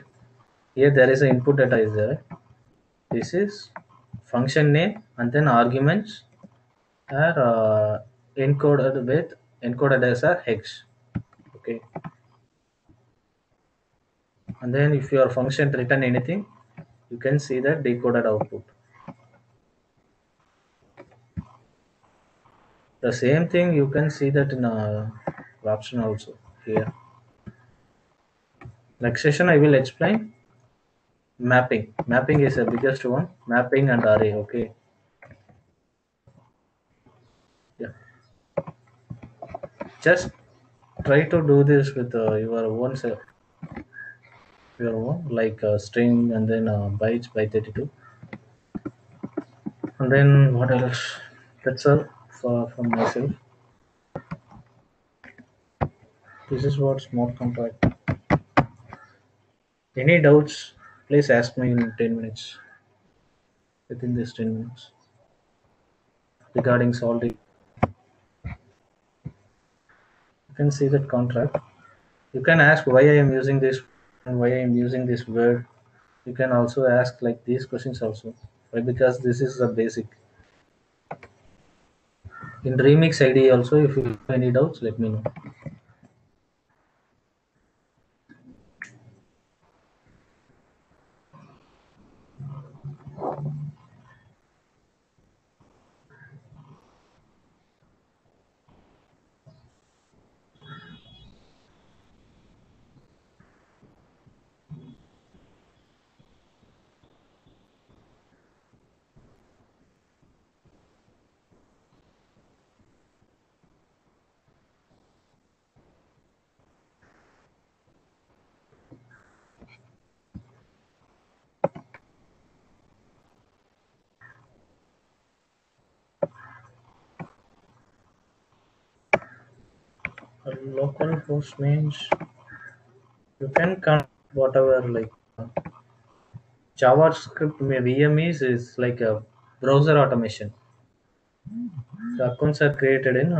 A: here there is an input data is there. This is function name and then arguments are encoded as a hex. Okay, and then if your function return anything, you can see that decoded output. The same thing you can see that in a option also here. Next session I will explain mapping. Mapping is the biggest one. Mapping and array. Okay. Yeah. Just try to do this with your own your own like string and then bytes by 32 and then what else. That's all from myself. This is what smart contract. Any doubts, please ask me in 10 minutes, within this 10 minutes, regarding solving. You can see that contract. You can ask why I am using this and why I am using this word. You can also ask like these questions also. Why? Because this is the basic. In Remix ID also, if you have any doubts, let me know. A local host means you can connect whatever like JavaScript VM is like a browser automation. The accounts are created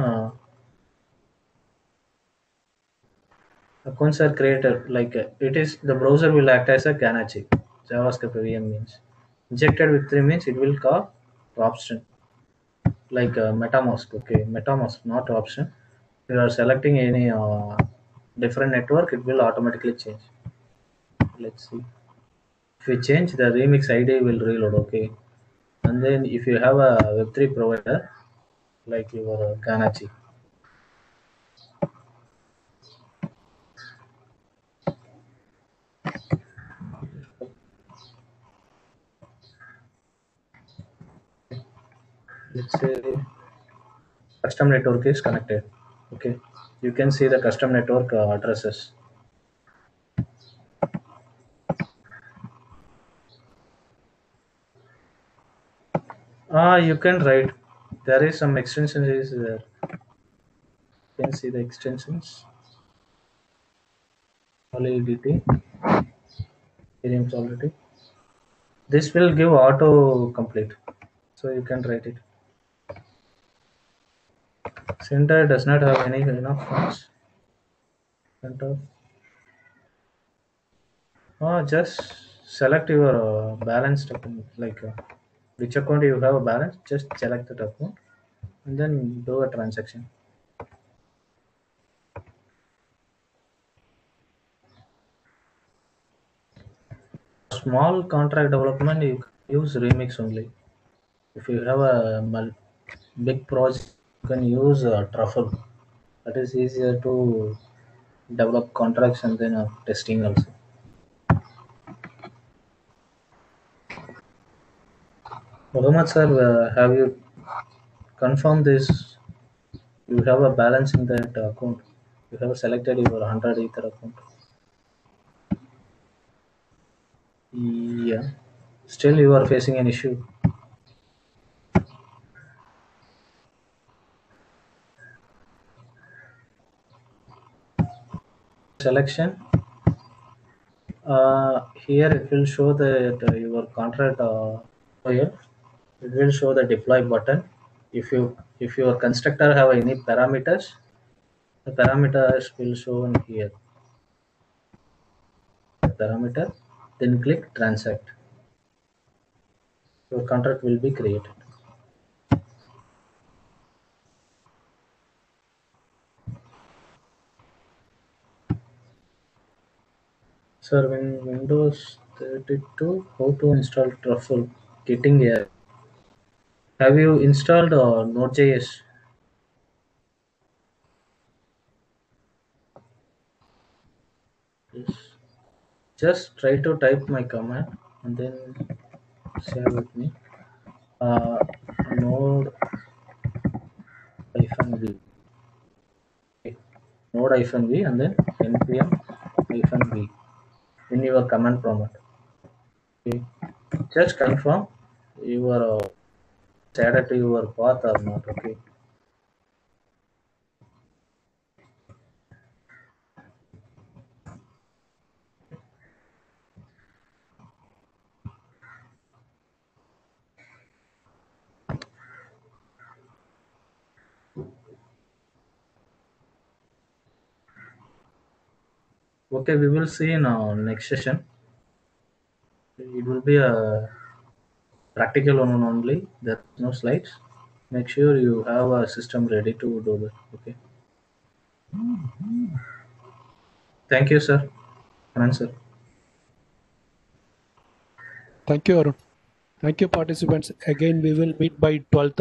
A: like it is the browser will act as a Ganachi. JavaScript VM means injected with 3 means it will call option like MetaMask. Okay, MetaMask not option. If you are selecting any different network, it will automatically change. Let's see. If you change the remix ID will reload. Okay, and then if you have a Web3 provider like your Ganachi. Let's say custom network is connected. Okay, you can see the custom network addresses. You can write. There is some extensions is there. You can see the extensions. Solidity, Ethereum Solidity. This will give auto complete, so you can write it. Center does not have any enough funds. Center. Just select your balanced account, like which account you have a balance. Just select that account and then do a transaction. Small contract development you can use Remix only. If you have a big project, you can use Truffle. That is easier to develop contracts and then testing also. Mohammed sir, have you confirmed this? You have a balance in that account. You have selected your 100 Ether account. Yeah. Still, you are facing an issue. Selection. Here it will show that your contract here. It will show the deploy button. If your constructor have any parameters, the parameters will show in here. The parameter, then click transact. Your contract will be created. Sir, when Windows 32, how to install Truffle? Getting here. Have you installed Node.js? Yes. Just try to type my command and then share with me. Uh, node -v. Okay. Node -v and then npm -v in your command prompt. Okay. Just confirm you are added to your path or not. Okay. Okay, we will see in our next session. It will be a practical one only. There's no slides. Make sure you have a system ready to do that. Okay. Thank you, sir. Answer.
C: Thank you, Arun. Thank you, participants. Again, we will meet by 12:30.